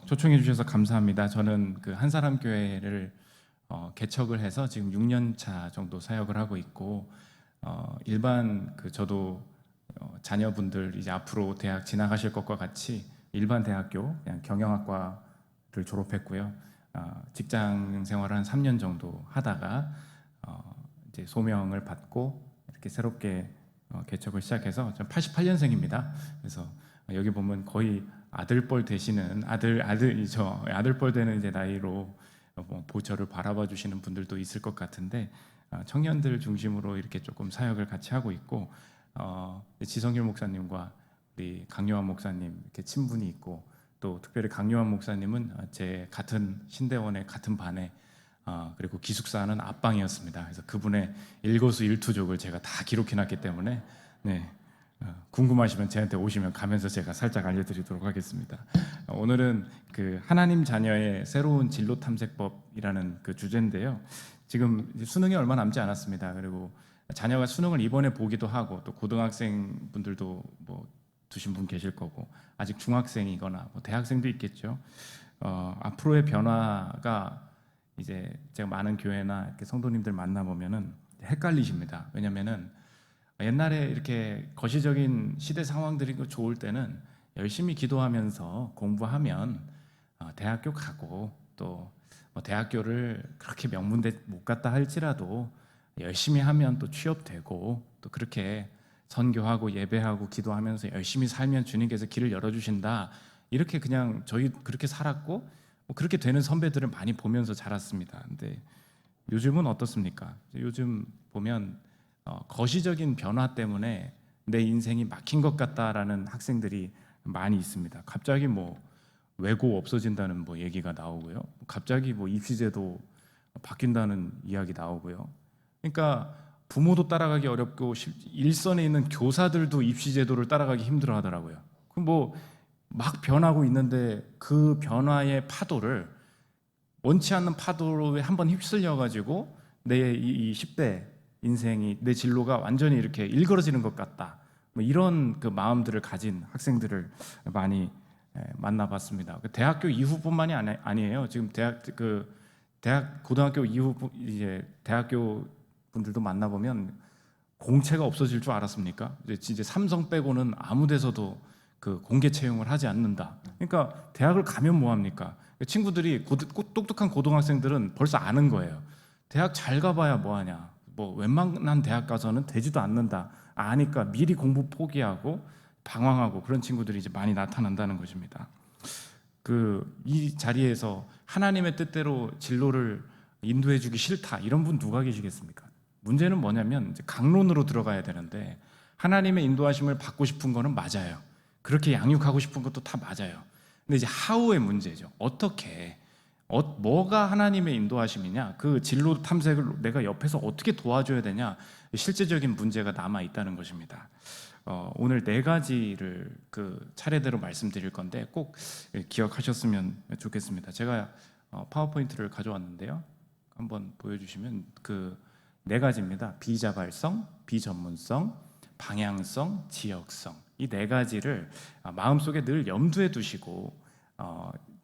초청해 주셔서 감사합니다. 저는 그 한사람 교회를 개척을 해서 지금 6년 차 정도 사역을 하고 있고, 일반 저도 자녀분들 이제 앞으로 대학 진학하실 것과 같이 일반 대학교 그냥 경영학과를 졸업했고요. 직장 생활을 한 3년 정도 하다가 이제 소명을 받고 이렇게 새롭게 개척을 시작해서 전 88년생입니다. 그래서 여기 보면 거의 아들뻘 되시는 아들뻘 되는 이제 나이로 저를 바라봐 주시는 분들도 있을 것 같은데, 청년들 중심으로 이렇게 조금 사역을 같이 하고 있고, 지성길 목사님과 우리 강요한 목사님 이렇게 친분이 있고, 또 특별히 강요한 목사님은 제 같은 신대원의 같은 반에 그리고 기숙사는 앞방이었습니다. 그래서 그분의 일거수일투족을 제가 다 기록해놨기 때문에 궁금하시면 저한테 오시면 가면서 제가 살짝 알려드리도록 하겠습니다. 오늘은 그 하나님 자녀의 새로운 진로 탐색법이라는 그 주제인데요. 지금 수능이 얼마 남지 않았습니다. 그리고 자녀가 수능을 이번에 보기도 하고, 또 고등학생 분들도 뭐 두신 분 계실 거고, 아직 중학생이거나 뭐 대학생도 있겠죠. 앞으로의 변화가 이제 제가 많은 교회나 이렇게 성도님들 만나보면은 헷갈리십니다. 왜냐면은 옛날에 이렇게 거시적인 시대 상황들이 좋을 때는 열심히 기도하면서 공부하면 대학교 가고, 또 대학교를 그렇게 명문대 못 갔다 할지라도 열심히 하면 또 취업되고, 또 그렇게 선교하고 예배하고 기도하면서 열심히 살면 주님께서 길을 열어주신다, 이렇게 그냥 저희 그렇게 살았고 그렇게 되는 선배들을 많이 보면서 자랐습니다. 근데 요즘은 어떻습니까? 요즘 보면 거시적인 변화 때문에 내 인생이 막힌 것 같다라는 학생들이 많이 있습니다. 갑자기 뭐 외고 없어진다는 뭐 얘기가 나오고요. 갑자기 뭐 입시제도 바뀐다는 이야기 나오고요. 그러니까 부모도 따라가기 어렵고 일선에 있는 교사들도 입시제도를 따라가기 힘들어 하더라고요. 그럼 뭐 막 변하고 있는데 그 변화의 파도를, 원치 않는 파도에 한번 휩쓸려 가지고 내 이 10대 인생이, 내 진로가 완전히 이렇게 일그러지는 것 같다, 뭐 이런 그 마음들을 가진 학생들을 많이 만나봤습니다. 대학교 이후뿐만이 아니에요. 지금 대학 고등학교 이후 이제 대학교 분들도 만나보면 공채가 없어질 줄 알았습니까? 이제 삼성 빼고는 아무 데서도 그 공개 채용을 하지 않는다. 그러니까 대학을 가면 뭐 합니까? 친구들이 똑똑한 고등학생들은 벌써 아는 거예요. 대학 잘 가봐야 뭐 하냐? 뭐 웬만한 대학 가서는 되지도 않는다. 아니까 미리 공부 포기하고 방황하고 그런 친구들이 이제 많이 나타난다는 것입니다. 이 자리에서 하나님의 뜻대로 진로를 인도해 주기 싫다, 이런 분 누가 계시겠습니까? 문제는 뭐냐면 이제 강론으로 들어가야 되는데, 하나님의 인도하심을 받고 싶은 거는 맞아요. 그렇게 양육하고 싶은 것도 다 맞아요. 근데 이제 하우의 문제죠. 어떻게, 뭐가 하나님의 인도하심이냐, 그 진로 탐색을 내가 옆에서 어떻게 도와줘야 되냐, 실제적인 문제가 남아 있다는 것입니다. 오늘 4가지를 차례대로 말씀드릴 건데 꼭 기억하셨으면 좋겠습니다. 제가 파워포인트를 가져왔는데요. 한번 보여주시면 4가지입니다. 비자발성, 비전문성, 방향성, 지역성. 이 4가지를 마음속에 늘 염두에 두시고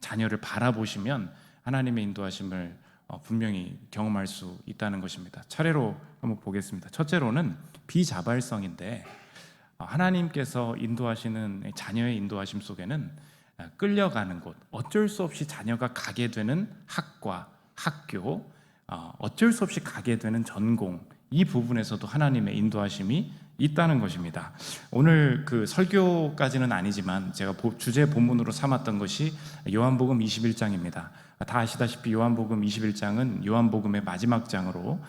자녀를 바라보시면 하나님의 인도하심을 분명히 경험할 수 있다는 것입니다. 차례로 한번 보겠습니다. 첫째로는 비자발성인데, 하나님께서 인도하시는 자녀의 인도하심 속에는 끌려가는 곳, 어쩔 수 없이 자녀가 가게 되는 학과, 학교, 어쩔 수 없이 가게 되는 전공, 이 부분에서도 하나님의 인도하심이 있다는 것입니다. 오늘 설교까지는 아니지만 제가 주제 본문으로 삼았던 것이 요한복음 21장입니다. 다 아시다시피 요한복음 21장은 요한복음의 마지막 장으로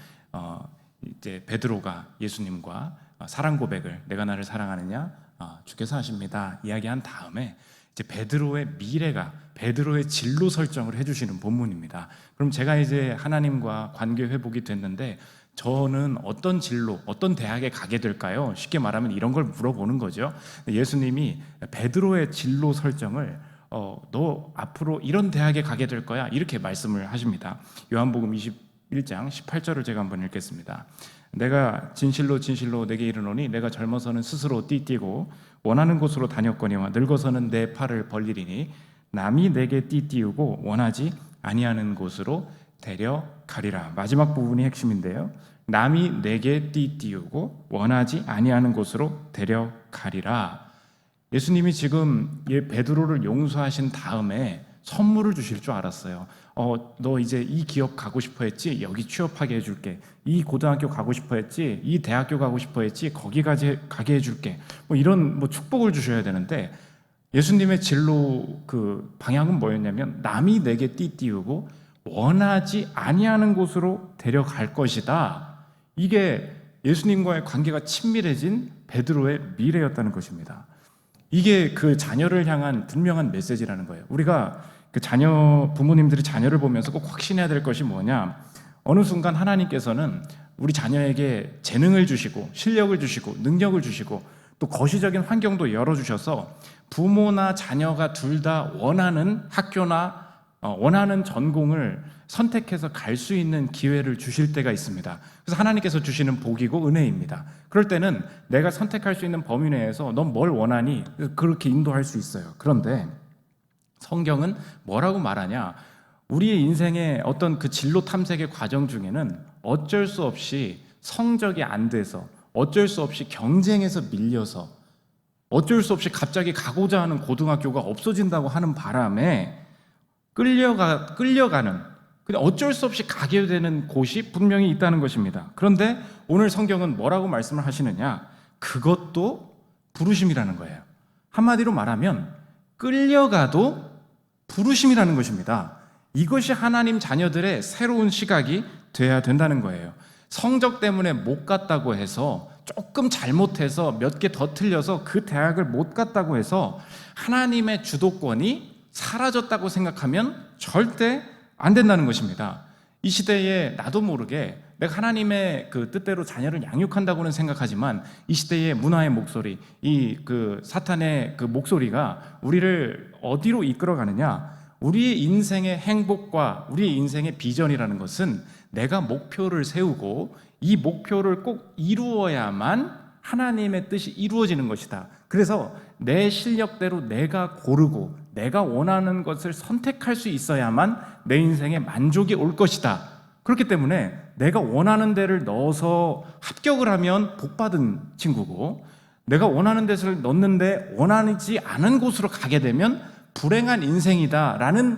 이제 베드로가 예수님과 사랑 고백을, 내가 나를 사랑하느냐, 주께서 하십니다, 이야기한 다음에 이제 베드로의 미래가, 베드로의 진로 설정을 해주시는 본문입니다. 그럼 제가 이제 하나님과 관계 회복이 됐는데 저는 어떤 진로, 어떤 대학에 가게 될까요? 쉽게 말하면 이런 걸 물어보는 거죠. 예수님이 베드로의 진로 설정을 너 앞으로 이런 대학에 가게 될 거야, 이렇게 말씀을 하십니다. 요한복음 21장 18절을 제가 한번 읽겠습니다. 내가 진실로 진실로 내게 이르노니 내가 젊어서는 스스로 띠띠고 원하는 곳으로 다녔거니와 늙어서는 내 팔을 벌리리니 남이 내게 띠띠우고 원하지 아니하는 곳으로 데려가리라. 마지막 부분이 핵심인데요. 남이 내게 띠띠우고 원하지 아니하는 곳으로 데려가리라. 예수님이 지금 베드로를 용서하신 다음에 선물을 주실 줄 알았어요. 너 이제 이 기업 가고 싶어 했지? 여기 취업하게 해줄게. 이 고등학교 가고 싶어 했지? 이 대학교 가고 싶어 했지? 거기까지 가게 해줄게. 이런 축복을 주셔야 되는데, 예수님의 진로 그 방향은 뭐였냐면, 남이 내게 띠띠우고 원하지 아니하는 곳으로 데려갈 것이다. 이게 예수님과의 관계가 친밀해진 베드로의 미래였다는 것입니다. 이게 그 자녀를 향한 분명한 메시지라는 거예요. 우리가 그 부모님들이 자녀를 보면서 꼭 확신해야 될 것이 뭐냐? 어느 순간 하나님께서는 우리 자녀에게 재능을 주시고 실력을 주시고 능력을 주시고 또 거시적인 환경도 열어주셔서 부모나 자녀가 둘 다 원하는 학교나 원하는 전공을 선택해서 갈 수 있는 기회를 주실 때가 있습니다. 그래서 하나님께서 주시는 복이고 은혜입니다. 그럴 때는 내가 선택할 수 있는 범위 내에서 넌 뭘 원하니? 그렇게 인도할 수 있어요. 그런데 성경은 뭐라고 말하냐? 우리의 인생의 어떤 그 진로 탐색의 과정 중에는 어쩔 수 없이 성적이 안 돼서, 어쩔 수 없이 경쟁에서 밀려서, 어쩔 수 없이 갑자기 가고자 하는 고등학교가 없어진다고 하는 바람에 끌려가는, 그냥 어쩔 수 없이 가게 되는 곳이 분명히 있다는 것입니다. 그런데 오늘 성경은 뭐라고 말씀을 하시느냐? 그것도 부르심이라는 거예요. 한마디로 말하면 끌려가도 부르심이라는 것입니다. 이것이 하나님 자녀들의 새로운 시각이 돼야 된다는 거예요. 성적 때문에 못 갔다고 해서, 조금 잘못해서 몇 개 더 틀려서 그 대학을 못 갔다고 해서 하나님의 주도권이 사라졌다고 생각하면 절대 안 된다는 것입니다. 이 시대에 나도 모르게 내가 하나님의 그 뜻대로 자녀를 양육한다고는 생각하지만, 이 시대의 문화의 목소리, 이 그 사탄의 그 목소리가 우리를 어디로 이끌어 가느냐? 우리의 인생의 행복과 우리의 인생의 비전이라는 것은 내가 목표를 세우고 이 목표를 꼭 이루어야만 하나님의 뜻이 이루어지는 것이다. 그래서 내 실력대로 내가 고르고 내가 원하는 것을 선택할 수 있어야만 내 인생에 만족이 올 것이다. 그렇기 때문에 내가 원하는 데를 넣어서 합격을 하면 복받은 친구고, 내가 원하는 데를 넣는데 원하지 않은 곳으로 가게 되면 불행한 인생이다라는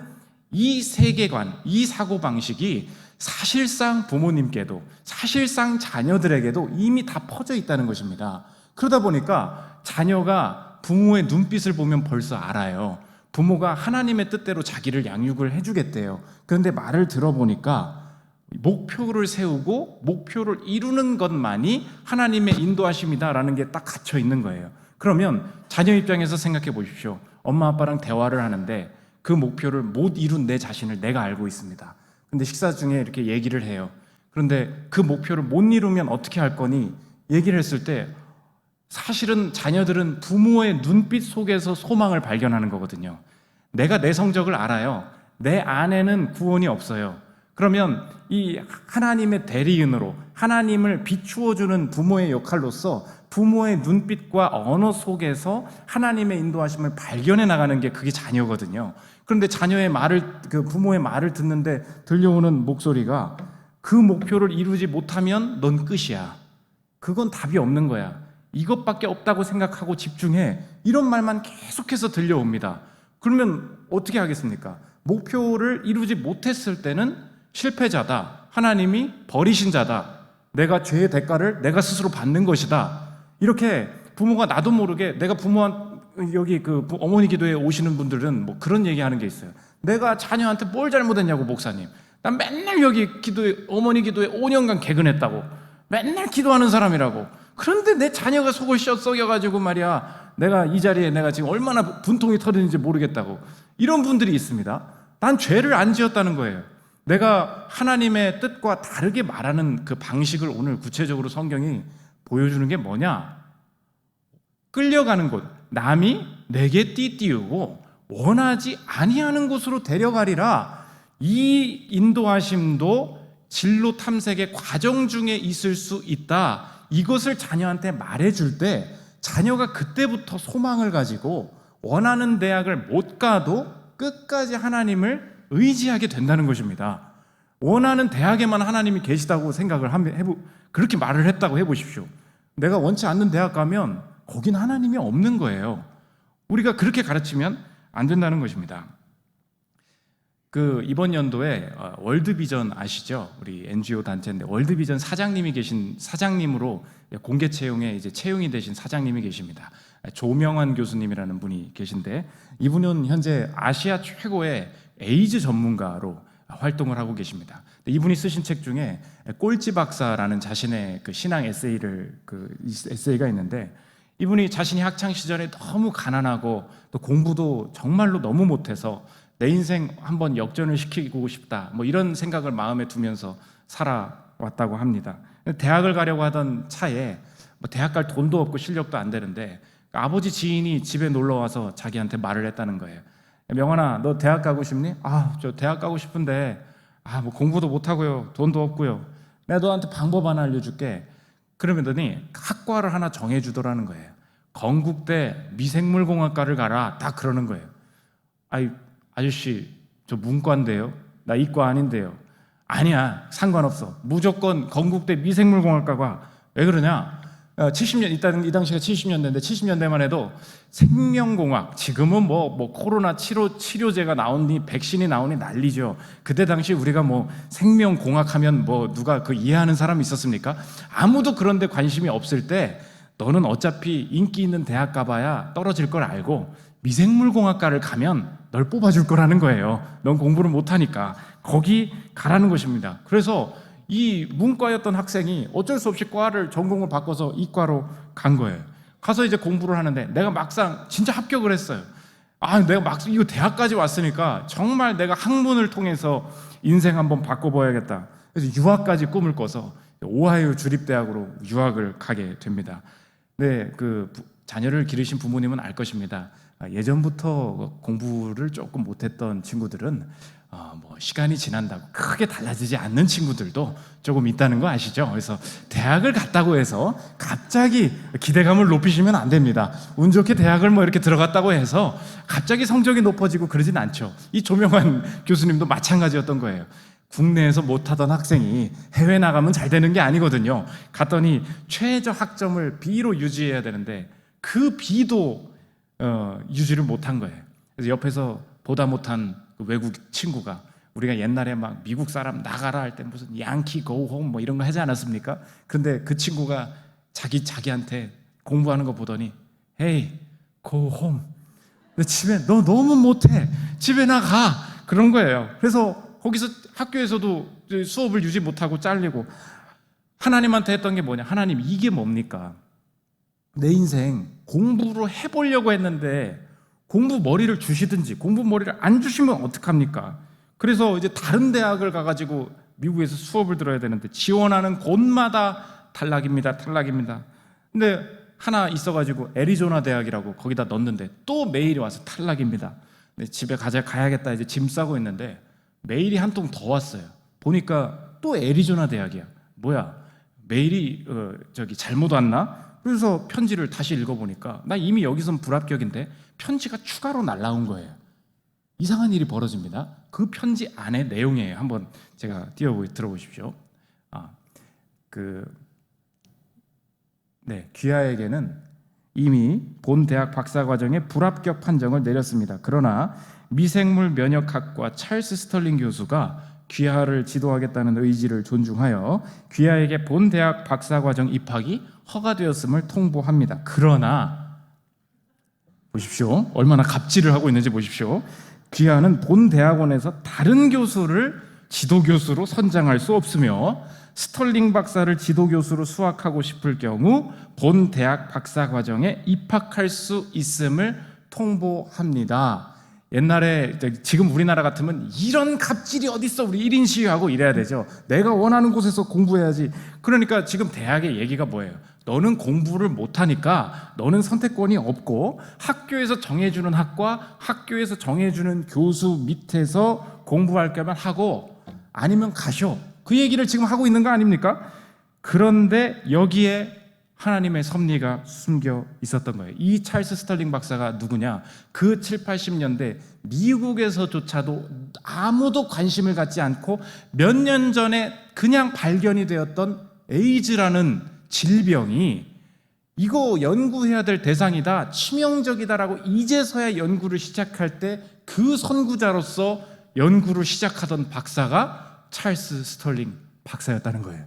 이 세계관, 이 사고방식이 사실상 부모님께도, 사실상 자녀들에게도 이미 다 퍼져 있다는 것입니다. 그러다 보니까 자녀가 부모의 눈빛을 보면 벌써 알아요. 부모가 하나님의 뜻대로 자기를 양육을 해주겠대요. 그런데 말을 들어보니까 목표를 세우고 목표를 이루는 것만이 하나님의 인도하심이다라는 게 딱 갇혀 있는 거예요. 그러면 자녀 입장에서 생각해 보십시오. 엄마 아빠랑 대화를 하는데 그 목표를 못 이룬 내 자신을 내가 알고 있습니다. 근데 식사 중에 이렇게 얘기를 해요. 그런데 그 목표를 못 이루면 어떻게 할 거니? 얘기를 했을 때 사실은 자녀들은 부모의 눈빛 속에서 소망을 발견하는 거거든요. 내가 내 성적을 알아요. 내 안에는 구원이 없어요. 그러면 이 하나님의 대리인으로 하나님을 비추어주는 부모의 역할로서 부모의 눈빛과 언어 속에서 하나님의 인도하심을 발견해 나가는 게 그게 자녀거든요. 그런데 자녀의 말을, 그 부모의 말을 듣는데 들려오는 목소리가 그 목표를 이루지 못하면 넌 끝이야. 그건 답이 없는 거야. 이것밖에 없다고 생각하고 집중해. 이런 말만 계속해서 들려옵니다. 그러면 어떻게 하겠습니까? 목표를 이루지 못했을 때는 실패자다. 하나님이 버리신 자다. 내가 죄의 대가를 내가 스스로 받는 것이다. 이렇게 부모가 나도 모르게, 내가 여기 그 어머니 기도에 오시는 분들은 뭐 그런 얘기하는 게 있어요. 내가 자녀한테 뭘 잘못했냐고, 목사님. 난 맨날 여기 어머니 기도에 5년간 개근했다고. 맨날 기도하는 사람이라고. 그런데 내 자녀가 속을 썩여가지고 말이야, 내가 이 자리에 내가 지금 얼마나 분통이 터지는지 모르겠다고. 이런 분들이 있습니다. 난 죄를 안 지었다는 거예요. 내가 하나님의 뜻과 다르게 말하는 그 방식을 오늘 구체적으로 성경이 보여주는 게 뭐냐? 끌려가는 곳, 남이 내게 띠띠우고 원하지 아니하는 곳으로 데려가리라. 이 인도하심도 진로 탐색의 과정 중에 있을 수 있다. 이것을 자녀한테 말해줄 때 자녀가 그때부터 소망을 가지고 원하는 대학을 못 가도 끝까지 하나님을 의지하게 된다는 것입니다. 원하는 대학에만 하나님이 계시다고 생각을 그렇게 말을 했다고 해보십시오. 내가 원치 않는 대학 가면 거긴 하나님이 없는 거예요. 우리가 그렇게 가르치면 안 된다는 것입니다. 이번 연도에 월드비전 아시죠? 우리 NGO 단체인데 월드비전 사장님으로 공개 채용에 이제 채용이 되신 사장님이 계십니다. 조명환 교수님이라는 분이 계신데 이분은 현재 아시아 최고의 에이즈 전문가로 활동을 하고 계십니다. 이분이 쓰신 책 중에 꼴찌 박사라는 자신의 신앙 에세이가 있는데, 이분이 자신이 학창 시절에 너무 가난하고 또 공부도 정말로 너무 못해서 내 인생 한번 역전을 시키고 싶다, 이런 생각을 마음에 두면서 살아왔다고 합니다. 대학을 가려고 하던 차에 대학 갈 돈도 없고 실력도 안 되는데 아버지 지인이 집에 놀러 와서 자기한테 말을 했다는 거예요. 명환아, 너 대학 가고 싶니? 저 대학 가고 싶은데 공부도 못하고요, 돈도 없고요. 내가 너한테 방법 하나 알려줄게. 그러더니 학과를 하나 정해주더라는 거예요. 건국대 미생물공학과를 가라, 딱 그러는 거예요. 아저씨, 저 문과인데요, 나 이과 아닌데요. 아니야, 상관없어, 무조건 건국대 미생물공학과가. 왜 그러냐? 70년, 이 당시가 70년대인데 70년대만 해도 생명공학, 지금은 코로나 치료제가 나오니 백신이 나오니 난리죠. 그때 당시 우리가 생명공학 하면 누가 이해하는 사람이 있었습니까? 아무도 그런데 관심이 없을 때 너는 어차피 인기 있는 대학 가봐야 떨어질 걸 알고 미생물공학과를 가면 널 뽑아줄 거라는 거예요. 넌 공부를 못하니까 거기 가라는 것입니다. 그래서 이 문과였던 학생이 어쩔 수 없이 전공을 바꿔서 이과로 간 거예요. 가서 이제 공부를 하는데 내가 막상 진짜 합격을 했어요. 내가 막상 이거 대학까지 왔으니까 정말 내가 학문을 통해서 인생 한번 바꿔봐야겠다. 그래서 유학까지 꿈을 꿔서 오하이오 주립대학으로 유학을 가게 됩니다. 네, 자녀를 기르신 부모님은 알 것입니다. 예전부터 공부를 조금 못했던 친구들은 시간이 지난다고 크게 달라지지 않는 친구들도 조금 있다는 거 아시죠? 그래서 대학을 갔다고 해서 갑자기 기대감을 높이시면 안 됩니다. 운 좋게 대학을 이렇게 들어갔다고 해서 갑자기 성적이 높아지고 그러진 않죠. 이 조명환 교수님도 마찬가지였던 거예요. 국내에서 못하던 학생이 해외 나가면 잘 되는 게 아니거든요. 갔더니 최저 학점을 B로 유지해야 되는데 그 B도 유지를 못한 거예요. 그래서 옆에서 보다 못한 외국 친구가, 우리가 옛날에 미국 사람 나가라 할 때 무슨 양키 고홈 이런 거 하지 않았습니까? 근데 그 친구가 자기한테 공부하는 거 보더니 Hey, go home. 집에 너 너무 못해, 집에 나가, 그런 거예요. 그래서 거기서 학교에서도 수업을 유지 못하고 잘리고, 하나님한테 했던 게 뭐냐? 하나님, 이게 뭡니까? 내 인생 공부로 해보려고 했는데 공부 머리를 주시든지 공부 머리를 안 주시면 어떡합니까? 그래서 이제 다른 대학을 가가지고 미국에서 수업을 들어야 되는데 지원하는 곳마다 탈락입니다. 근데 하나 있어가지고 애리조나 대학이라고 거기다 넣었는데 또 메일이 와서 탈락입니다. 근데 집에 가야겠다 이제 짐 싸고 있는데 메일이 한 통 더 왔어요. 보니까 또 애리조나 대학이야. 뭐야, 메일이 잘못 왔나? 그래서 편지를 다시 읽어보니까 나 이미 여기선 불합격인데 편지가 추가로 날라온 거예요. 이상한 일이 벌어집니다. 그 편지 안에 내용이에요. 한번 제가 들어보십시오. 귀하에게는 이미 본 대학 박사과정에 불합격 판정을 내렸습니다. 그러나 미생물 면역학과 찰스 스털링 교수가 귀하를 지도하겠다는 의지를 존중하여 귀하에게 본 대학 박사과정 입학이 허가되었음을 통보합니다. 그러나 보십시오, 얼마나 갑질을 하고 있는지 보십시오. 귀하는 본 대학원에서 다른 교수를 지도교수로 선정할 수 없으며 스털링 박사를 지도교수로 수학하고 싶을 경우 본 대학 박사과정에 입학할 수 있음을 통보합니다. 옛날에, 지금 우리나라 같으면 이런 갑질이 어딨어, 우리 1인 시위하고 이래야 되죠. 내가 원하는 곳에서 공부해야지. 그러니까 지금 대학의 얘기가 뭐예요? 너는 공부를 못하니까 너는 선택권이 없고 학교에서 정해주는 학과, 학교에서 정해주는 교수 밑에서 공부할 거면 하고 아니면 가셔. 그 얘기를 지금 하고 있는 거 아닙니까? 그런데 여기에 하나님의 섭리가 숨겨 있었던 거예요. 이 찰스 스털링 박사가 누구냐? 그 7, 80년대 미국에서조차도 아무도 관심을 갖지 않고 몇 년 전에 그냥 발견이 되었던 에이즈라는 질병이 이거 연구해야 될 대상이다, 치명적이다라고 이제서야 연구를 시작할 때 그 선구자로서 연구를 시작하던 박사가 찰스 스털링 박사였다는 거예요.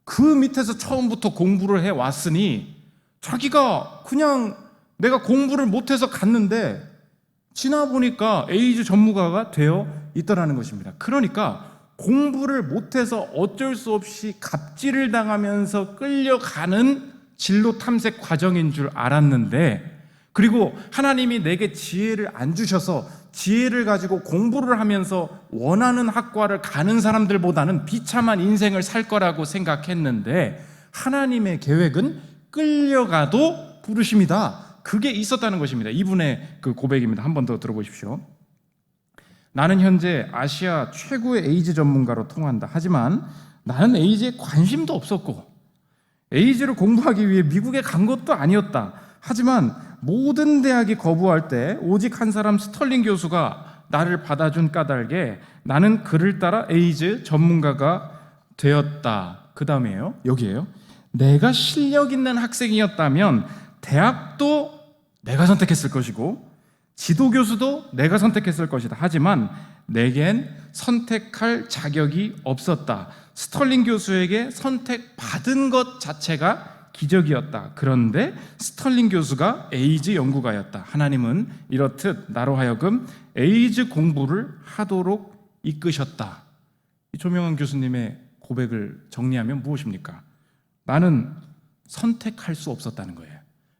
그 밑에서 처음부터 공부를 해왔으니 자기가 그냥 내가 공부를 못해서 갔는데 지나보니까 에이즈 전문가가 되어 있더라는 것입니다. 그러니까 공부를 못해서 어쩔 수 없이 갑질을 당하면서 끌려가는 진로 탐색 과정인 줄 알았는데, 그리고 하나님이 내게 지혜를 안 주셔서 지혜를 가지고 공부를 하면서 원하는 학과를 가는 사람들보다는 비참한 인생을 살 거라고 생각했는데 하나님의 계획은 끌려가도 부르심이다. 그게 있었다는 것입니다. 이분의 그 고백입니다. 한 번 더 들어보십시오. 나는 현재 아시아 최고의 에이즈 전문가로 통한다. 하지만 나는 에이즈에 관심도 없었고 에이즈를 공부하기 위해 미국에 간 것도 아니었다. 하지만 모든 대학이 거부할 때 오직 한 사람 스털링 교수가 나를 받아준 까닭에 나는 그를 따라 에이즈 전문가가 되었다. 그 다음에요, 여기에요. 내가 실력 있는 학생이었다면 대학도 내가 선택했을 것이고 지도교수도 내가 선택했을 것이다. 하지만 내겐 선택할 자격이 없었다. 스털링 교수에게 선택받은 것 자체가 기적이었다. 그런데 스털링 교수가 에이즈 연구가였다. 하나님은 이렇듯 나로 하여금 에이즈 공부를 하도록 이끄셨다. 이 조명환 교수님의 고백을 정리하면 무엇입니까? 나는 선택할 수 없었다는 거예요.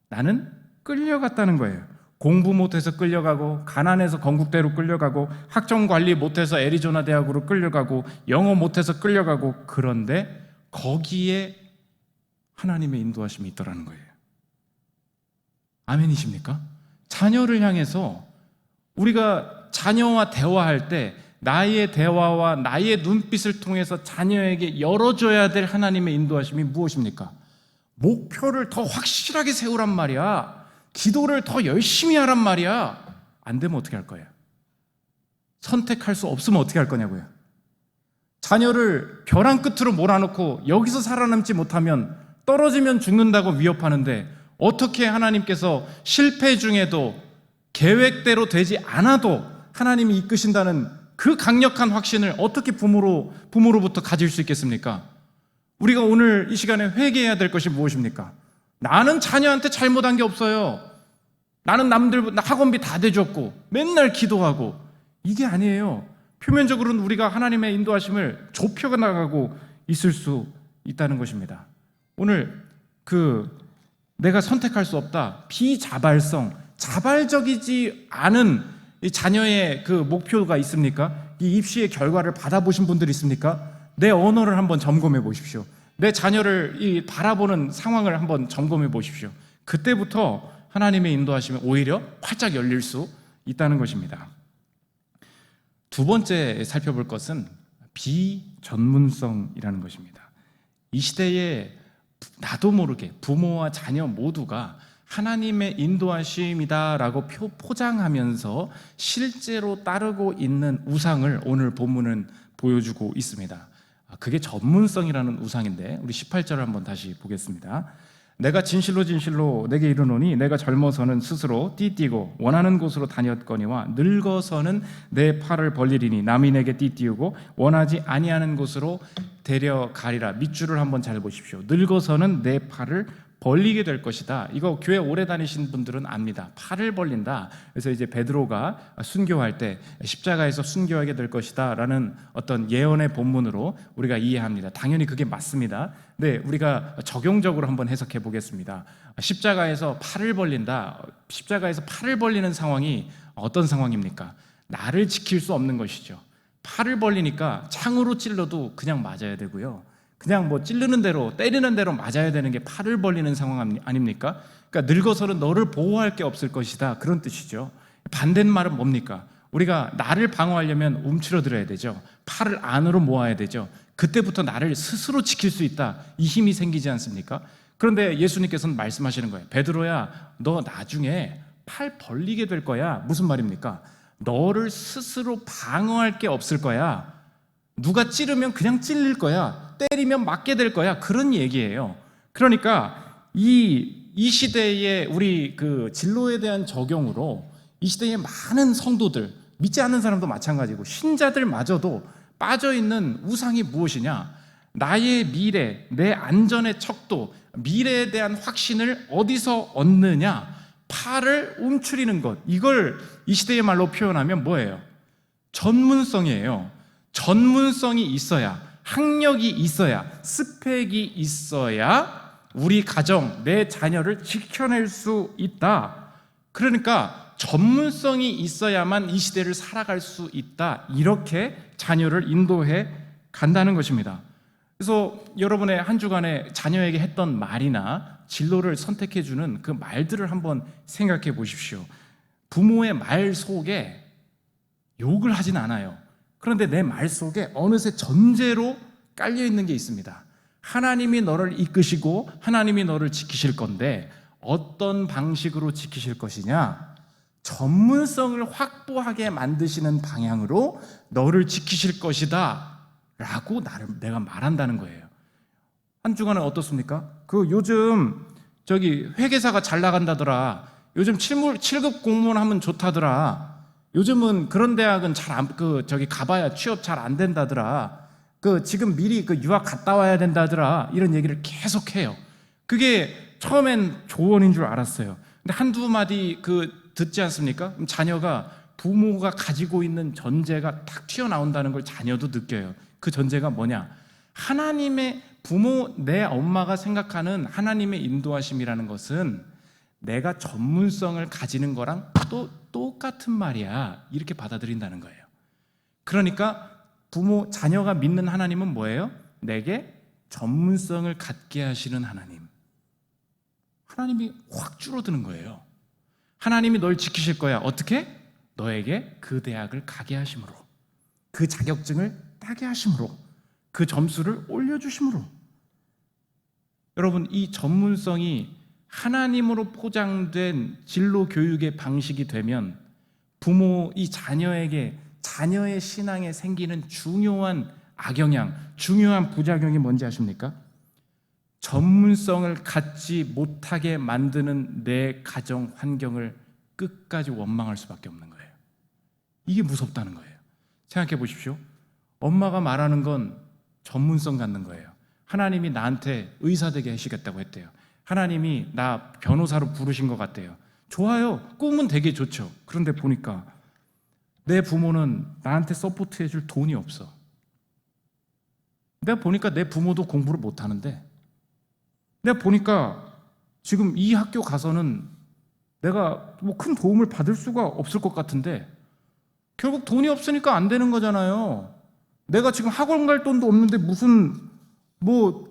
나는 끌려갔다는 거예요. 공부 못해서 끌려가고, 가난해서 건국대로 끌려가고, 학점관리 못해서 애리조나 대학으로 끌려가고, 영어 못해서 끌려가고, 그런데 거기에 하나님의 인도하심이 있더라는 거예요. 아멘이십니까? 자녀를 향해서 우리가 자녀와 대화할 때 나의 대화와 나의 눈빛을 통해서 자녀에게 열어줘야 될 하나님의 인도하심이 무엇입니까? 목표를 더 확실하게 세우란 말이야. 기도를 더 열심히 하란 말이야. 안 되면 어떻게 할 거예요? 선택할 수 없으면 어떻게 할 거냐고요? 자녀를 벼랑 끝으로 몰아놓고 여기서 살아남지 못하면 떨어지면 죽는다고 위협하는데 어떻게 하나님께서 실패 중에도 계획대로 되지 않아도 하나님이 이끄신다는 그 강력한 확신을 어떻게 부모로부터 가질 수 있겠습니까? 우리가 오늘 이 시간에 회개해야 될 것이 무엇입니까? 나는 자녀한테 잘못한 게 없어요. 나는 남들 학원비 다 대줬고 맨날 기도하고, 이게 아니에요. 표면적으로는 우리가 하나님의 인도하심을 좁혀나가고 있을 수 있다는 것입니다. 오늘 내가 선택할 수 없다, 비자발성, 자발적이지 않은 이 자녀의 그 목표가 있습니까? 이 입시의 결과를 받아보신 분들이 있습니까? 내 언어를 한번 점검해 보십시오. 내 자녀를 바라보는 상황을 한번 점검해 보십시오. 그때부터 하나님의 인도하심이 오히려 활짝 열릴 수 있다는 것입니다. 두 번째 살펴볼 것은 비전문성이라는 것입니다. 이 시대에 나도 모르게 부모와 자녀 모두가 하나님의 인도하심이다라고 포장하면서 실제로 따르고 있는 우상을 오늘 본문은 보여주고 있습니다. 그게 전문성이라는 우상인데 우리 18절을 한번 다시 보겠습니다. 내가 진실로 진실로 내게 이르노니 내가 젊어서는 스스로 띠띠고 원하는 곳으로 다녔거니와 늙어서는 내 팔을 벌리리니 남이 내게 띠띠우고 원하지 아니하는 곳으로 데려가리라. 밑줄을 한번 잘 보십시오. 늙어서는 내 팔을 벌리게 될 것이다. 이거 교회 오래 다니신 분들은 압니다. 팔을 벌린다. 그래서 이제 베드로가 순교할 때 십자가에서 순교하게 될 것이다 라는 어떤 예언의 본문으로 우리가 이해합니다. 당연히 그게 맞습니다. 네, 우리가 적용적으로 한번 해석해 보겠습니다. 십자가에서 팔을 벌린다. 십자가에서 팔을 벌리는 상황이 어떤 상황입니까? 나를 지킬 수 없는 것이죠. 팔을 벌리니까 창으로 찔러도 그냥 맞아야 되고요. 그냥 찌르는 대로 때리는 대로 맞아야 되는 게 팔을 벌리는 상황 아닙니까? 그러니까 늙어서는 너를 보호할 게 없을 것이다, 그런 뜻이죠. 반대말은 뭡니까? 우리가 나를 방어하려면 움츠러들어야 되죠. 팔을 안으로 모아야 되죠. 그때부터 나를 스스로 지킬 수 있다, 이 힘이 생기지 않습니까? 그런데 예수님께서는 말씀하시는 거예요. 베드로야, 너 나중에 팔 벌리게 될 거야. 무슨 말입니까? 너를 스스로 방어할 게 없을 거야. 누가 찌르면 그냥 찔릴 거야. 때리면 맞게 될 거야. 그런 얘기예요. 그러니까 이 시대의 우리 그 진로에 대한 적용으로 이 시대의 많은 성도들, 믿지 않는 사람도 마찬가지고 신자들마저도 빠져있는 우상이 무엇이냐? 나의 미래, 내 안전의 척도, 미래에 대한 확신을 어디서 얻느냐? 팔을 움츠리는 것. 이걸 이 시대의 말로 표현하면 뭐예요? 전문성이에요. 전문성이 있어야, 학력이 있어야, 스펙이 있어야 우리 가정, 내 자녀를 지켜낼 수 있다. 그러니까 전문성이 있어야만 이 시대를 살아갈 수 있다. 이렇게 자녀를 인도해 간다는 것입니다. 그래서 여러분의 한 주간에 자녀에게 했던 말이나 진로를 선택해주는 그 말들을 한번 생각해 보십시오. 부모의 말 속에 욕을 하진 않아요. 그런데 내 말 속에 어느새 전제로 깔려 있는 게 있습니다. 하나님이 너를 이끄시고 하나님이 너를 지키실 건데 어떤 방식으로 지키실 것이냐? 전문성을 확보하게 만드시는 방향으로 너를 지키실 것이다 라고 내가 말한다는 거예요. 한 주간은 어떻습니까? 요즘 회계사가 잘 나간다더라. 요즘 7급 공무원 하면 좋다더라. 요즘은 그런 대학은 가봐야 취업 잘 안 된다더라. 지금 미리 유학 갔다 와야 된다더라. 이런 얘기를 계속 해요. 그게 처음엔 조언인 줄 알았어요. 근데 한두 마디 듣지 않습니까? 그럼 자녀가 부모가 가지고 있는 전제가 탁 튀어나온다는 걸 자녀도 느껴요. 그 전제가 뭐냐? 하나님의 내 엄마가 생각하는 하나님의 인도하심이라는 것은 내가 전문성을 가지는 거랑 똑같은 말이야. 이렇게 받아들인다는 거예요. 그러니까 자녀가 믿는 하나님은 뭐예요? 내게 전문성을 갖게 하시는 하나님. 하나님이 확 줄어드는 거예요. 하나님이 널 지키실 거야. 어떻게? 너에게 그 대학을 가게 하심으로, 그 자격증을 따게 하심으로, 그 점수를 올려주심으로. 여러분, 이 전문성이 하나님으로 포장된 진로 교육의 방식이 되면 이 자녀에게, 자녀의 신앙에 생기는 중요한 악영향, 중요한 부작용이 뭔지 아십니까? 전문성을 갖지 못하게 만드는 내 가정 환경을 끝까지 원망할 수밖에 없는 거예요. 이게 무섭다는 거예요. 생각해 보십시오. 엄마가 말하는 건 전문성 갖는 거예요. 하나님이 나한테 의사 되게 하시겠다고 했대요. 하나님이 나 변호사로 부르신 것 같대요. 좋아요. 꿈은 되게 좋죠. 그런데 보니까 내 부모는 나한테 서포트 해줄 돈이 없어. 내가 보니까 내 부모도 공부를 못하는데, 내가 보니까 지금 이 학교 가서는 내가 큰 도움을 받을 수가 없을 것 같은데, 결국 돈이 없으니까 안 되는 거잖아요. 내가 지금 학원 갈 돈도 없는데 무슨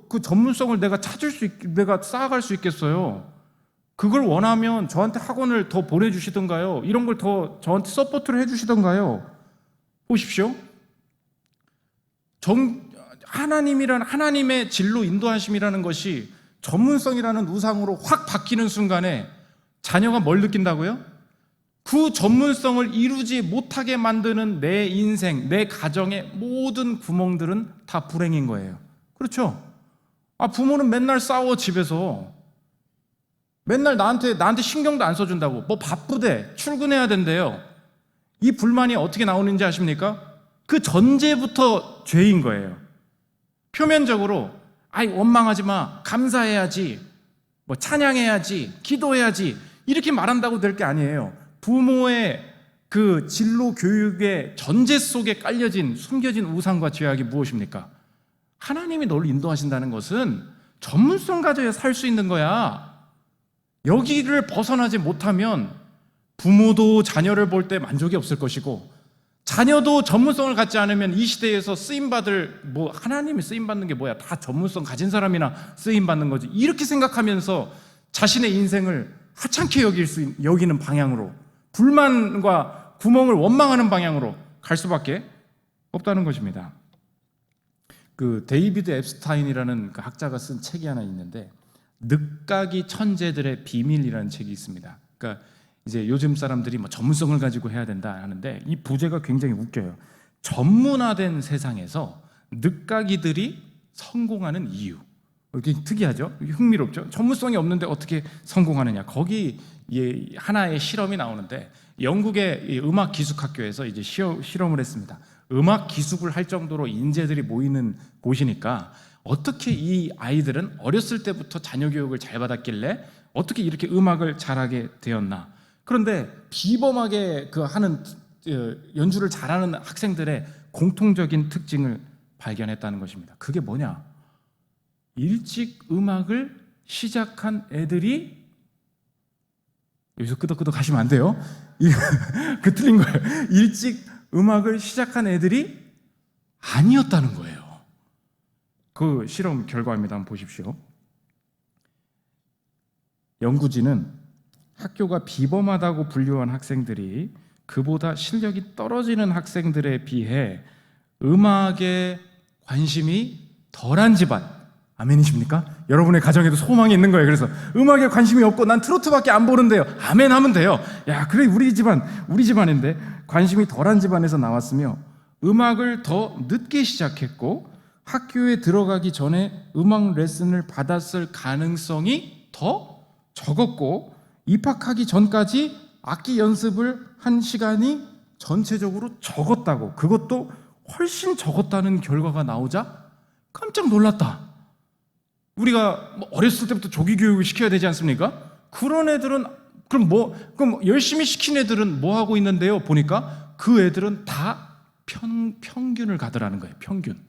그 전문성을 내가 쌓아갈 수 있겠어요. 그걸 원하면 저한테 학원을 더 보내주시던가요. 이런 걸 더 저한테 서포트를 해주시던가요. 보십시오. 하나님의 진로 인도하심이라는 것이 전문성이라는 우상으로 확 바뀌는 순간에 자녀가 뭘 느낀다고요? 그 전문성을 이루지 못하게 만드는 내 인생, 내 가정의 모든 구멍들은 다 불행인 거예요. 그렇죠? 부모는 맨날 싸워, 집에서. 맨날 나한테 신경도 안 써준다고. 바쁘대, 출근해야 된대요. 이 불만이 어떻게 나오는지 아십니까? 그 전제부터 죄인 거예요. 표면적으로 원망하지 마, 감사해야지, 찬양해야지, 기도해야지, 이렇게 말한다고 될 게 아니에요. 부모의 그 진로 교육의 전제 속에 깔려진, 숨겨진 우상과 죄악이 무엇입니까? 하나님이 너를 인도하신다는 것은 전문성 가져야 살 수 있는 거야. 여기를 벗어나지 못하면 부모도 자녀를 볼 때 만족이 없을 것이고, 자녀도 전문성을 갖지 않으면 이 시대에서 쓰임받을, 하나님이 쓰임받는 게 뭐야? 다 전문성 가진 사람이나 쓰임받는 거지. 이렇게 생각하면서 자신의 인생을 하찮게 여기는 방향으로, 불만과 구멍을 원망하는 방향으로 갈 수밖에 없다는 것입니다. 데이비드 앱스타인이라는 그 학자가 쓴 책이 하나 있는데, 늦가기 천재들의 비밀이라는 책이 있습니다. 그러니까 이제 요즘 사람들이 뭐 전문성을 가지고 해야 된다 하는데 이 부제가 굉장히 웃겨요. 전문화된 세상에서 늦가기들이 성공하는 이유. 이렇게 특이하죠? 흥미롭죠? 전문성이 없는데 어떻게 성공하느냐. 거기 하나의 실험이 나오는데 영국의 음악 기숙학교에서 이제 실험을 했습니다. 음악 기숙을 할 정도로 인재들이 모이는 곳이니까 어떻게 이 아이들은 어렸을 때부터 자녀 교육을 잘 받았길래 어떻게 이렇게 음악을 잘하게 되었나. 그런데 비범하게 하는 연주를 잘하는 학생들의 공통적인 특징을 발견했다는 것입니다. 그게 뭐냐? 일찍 음악을 시작한 애들이, 여기서 끄덕끄덕 하시면 안 돼요. 그 틀린 거예요. 일찍 음악을 시작한 애들이 아니었다는 거예요. 그 실험 결과입니다. 한번 보십시오. 연구진은 학교가 비범하다고 분류한 학생들이 그보다 실력이 떨어지는 학생들에 비해 음악에 관심이 덜한 집안, 아멘이십니까? 여러분의 가정에도 소망이 있는 거예요. 그래서 음악에 관심이 없고 난 트로트밖에 안 보는데요. 아멘 하면 돼요. 야, 그래 우리 집안인데 관심이 덜한 집안에서 나왔으며 음악을 더 늦게 시작했고 학교에 들어가기 전에 음악 레슨을 받았을 가능성이 더 적었고 입학하기 전까지 악기 연습을 한 시간이 전체적으로 적었다고, 그것도 훨씬 적었다는 결과가 나오자 깜짝 놀랐다. 우리가 어렸을 때부터 조기 교육을 시켜야 되지 않습니까? 그런 애들은 그럼 열심히 시킨 애들은 뭐 하고 있는데요? 보니까 그 애들은 다 평균을 가더라는 거예요. 평균.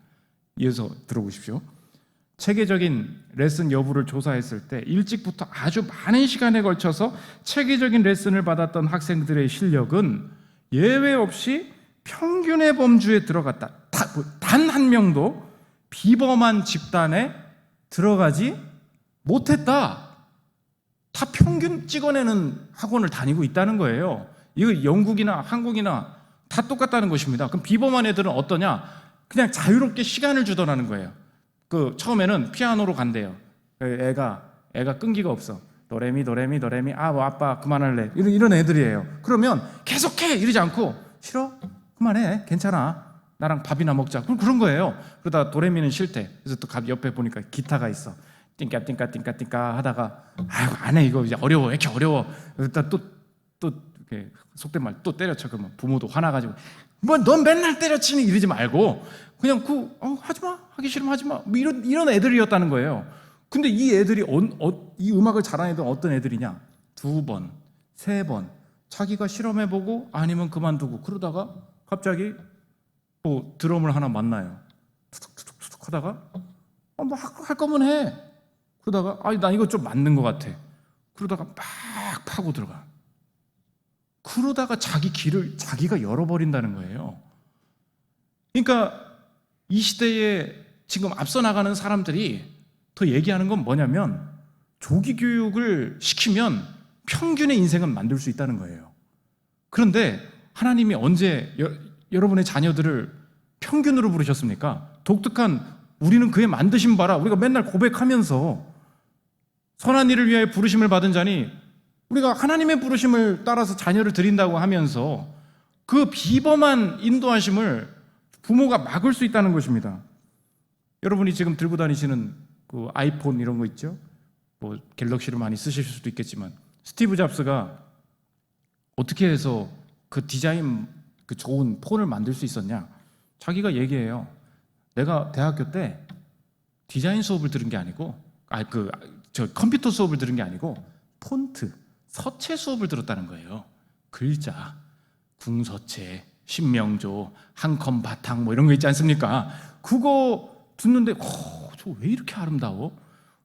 이어서 들어보십시오. 체계적인 레슨 여부를 조사했을 때 일찍부터 아주 많은 시간에 걸쳐서 체계적인 레슨을 받았던 학생들의 실력은 예외 없이 평균의 범주에 들어갔다. 단 한 명도 비범한 집단에 들어가지 못했다. 다 평균 찍어내는 학원을 다니고 있다는 거예요. 이거 영국이나 한국이나 다 똑같다는 것입니다. 그럼 비범한 애들은 어떠냐? 그냥 자유롭게 시간을 주더라는 거예요. 처음에는 피아노로 간대요. 애가 끈기가 없어. 도레미 뭐 아빠 그만할래. 이런 애들이에요. 그러면 계속해 이러지 않고 싫어? 그만해. 괜찮아. 나랑 밥이나 먹자. 그런 거예요. 그러다 도레미는 싫대. 그래서 또 옆에 보니까 기타가 있어. 띵까 하다가 아이고 안 해. 이거 이제 어려워. 왜 이렇게 어려워. 그러다 또 이렇게 속된 말 또 때려쳐. 그러면 부모도 화나가지고 뭐 넌 맨날 때려치니 이러지 말고 그냥 하지마. 하기 싫으면 하지마. 뭐 이런 애들이었다는 거예요. 근데 이 애들이 이 음악을 잘하는 애들은 어떤 애들이냐? 2번, 3번 자기가 실험해보고 아니면 그만두고 그러다가 갑자기 뭐 드럼을 하나 만나요. 툭툭툭툭 하다가 뭐 할 거면 해. 그러다가 나 이거 좀 맞는 것 같아. 그러다가 막 파고 들어가. 그러다가 자기 길을 자기가 열어버린다는 거예요. 그러니까 이 시대에 지금 앞서 나가는 사람들이 더 얘기하는 건 뭐냐면 조기 교육을 시키면 평균의 인생은 만들 수 있다는 거예요. 그런데 하나님이 언제 여러분의 자녀들을 평균으로 부르셨습니까? 독특한 우리는 그의 만드심 봐라. 우리가 맨날 고백하면서 선한 일을 위하여 부르심을 받은 자니 우리가 하나님의 부르심을 따라서 자녀를 드린다고 하면서 그 비범한 인도하심을 부모가 막을 수 있다는 것입니다. 여러분이 지금 들고 다니시는 그 아이폰 이런 거 있죠? 뭐 갤럭시를 많이 쓰실 수도 있겠지만 스티브 잡스가 어떻게 해서 그 디자인 그 좋은 폰을 만들 수 있었냐? 자기가 얘기해요. 내가 대학교 때 디자인 수업을 들은 게 아니고 컴퓨터 수업을 들은 게 아니고 폰트, 서체 수업을 들었다는 거예요. 글자, 궁서체, 신명조, 한컴 바탕 뭐 이런 거 있지 않습니까? 그거 듣는데 저 왜 이렇게 아름다워?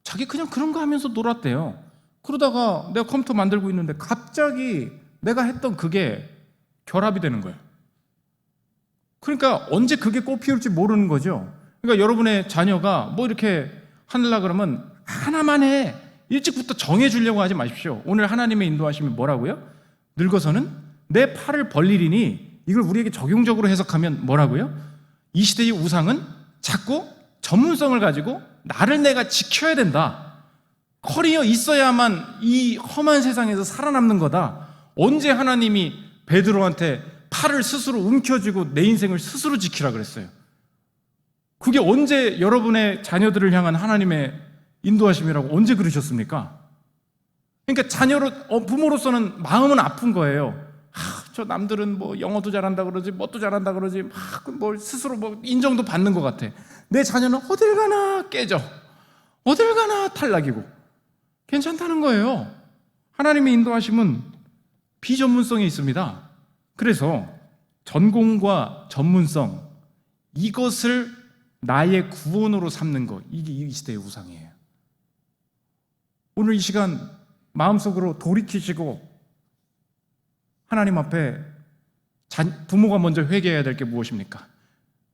자기 그냥 그런 거 하면서 놀았대요. 그러다가 내가 컴퓨터 만들고 있는데 갑자기 내가 했던 그게 결합이 되는 거예요. 그러니까 언제 그게 꽃 피울지 모르는 거죠. 그러니까 여러분의 자녀가 뭐 이렇게 하려고 그러면 하나만 해. 일찍부터 정해주려고 하지 마십시오. 오늘 하나님의 인도하심이 뭐라고요? 늙어서는 내 팔을 벌리리니, 이걸 우리에게 적용적으로 해석하면 뭐라고요? 이 시대의 우상은 자꾸 전문성을 가지고 나를 내가 지켜야 된다. 커리어 있어야만 이 험한 세상에서 살아남는 거다. 언제 하나님이 베드로한테 팔을 스스로 움켜쥐고 내 인생을 스스로 지키라 그랬어요? 그게 언제 여러분의 자녀들을 향한 하나님의 인도하심이라고 언제 그러셨습니까? 그러니까 자녀로 부모로서는 마음은 아픈 거예요. 저 남들은 뭐 영어도 잘한다 그러지, 뭣도 잘한다 그러지, 막 뭘 스스로 뭐 인정도 받는 것 같아. 내 자녀는 어딜 가나 깨져, 어딜 가나 탈락이고. 괜찮다는 거예요. 하나님의 인도하심은 비전문성이 있습니다. 그래서 전공과 전문성, 이것을 나의 구원으로 삼는 것, 이게 이 시대의 우상이에요. 오늘 이 시간 마음속으로 돌이키시고 하나님 앞에 부모가 먼저 회개해야 될 게 무엇입니까?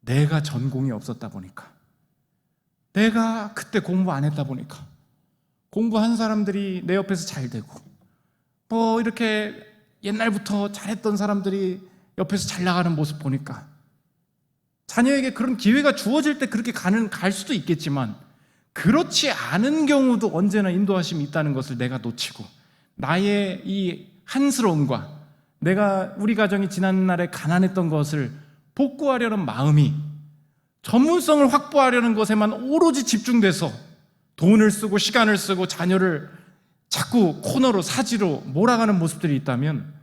내가 전공이 없었다 보니까, 내가 그때 공부 안 했다 보니까, 공부한 사람들이 내 옆에서 잘 되고, 뭐 이렇게 옛날부터 잘했던 사람들이 옆에서 잘 나가는 모습 보니까, 자녀에게 그런 기회가 주어질 때 그렇게 갈 수도 있겠지만, 그렇지 않은 경우도 언제나 인도하심이 있다는 것을 내가 놓치고, 나의 이 한스러움과 내가 우리 가정이 지난날에 가난했던 것을 복구하려는 마음이 전문성을 확보하려는 것에만 오로지 집중돼서 돈을 쓰고 시간을 쓰고 자녀를 자꾸 코너로 사지로 몰아가는 모습들이 있다면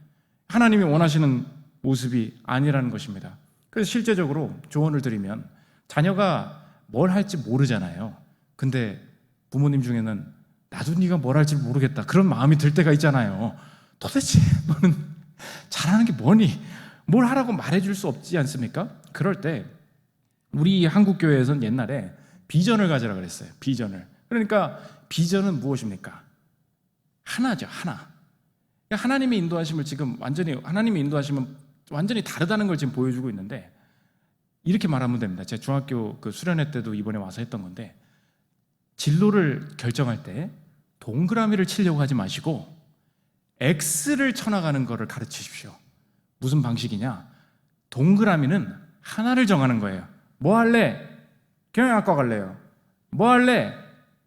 하나님이 원하시는 모습이 아니라는 것입니다. 그래서 실제적으로 조언을 드리면, 자녀가 뭘 할지 모르잖아요. 근데 부모님 중에는 나도 네가 뭘 할지 모르겠다 그런 마음이 들 때가 있잖아요. 도대체 너는 잘하는 게 뭐니? 뭘 하라고 말해줄 수 없지 않습니까? 그럴 때 우리 한국교회에서는 옛날에 비전을 가지라 그랬어요. 비전을. 그러니까 비전은 무엇입니까? 하나죠. 하나. 하나님의 인도하심을 지금 하나님의 인도하심은 완전히 다르다는 걸 지금 보여주고 있는데, 이렇게 말하면 됩니다. 제가 중학교 그 수련회 때도 이번에 와서 했던 건데, 진로를 결정할 때 동그라미를 치려고 하지 마시고 X를 쳐나가는 것을 가르치십시오. 무슨 방식이냐? 동그라미는 하나를 정하는 거예요. 뭐 할래? 경영학과 갈래요. 뭐 할래?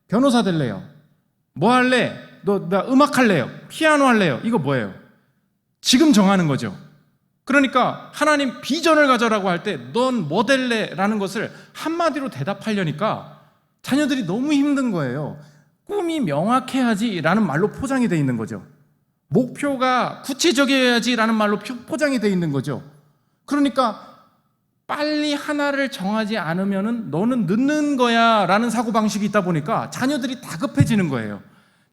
변호사 될래요. 뭐 할래? 나 음악 할래요. 피아노 할래요. 이거 뭐예요? 지금 정하는 거죠. 그러니까 하나님 비전을 가져라고 할 때 넌 뭐 될래? 라는 것을 한마디로 대답하려니까 자녀들이 너무 힘든 거예요. 꿈이 명확해야지 라는 말로 포장이 돼 있는 거죠. 목표가 구체적이어야지 라는 말로 포장이 돼 있는 거죠. 그러니까 빨리 하나를 정하지 않으면 너는 늦는 거야 라는 사고방식이 있다 보니까 자녀들이 다급해지는 거예요.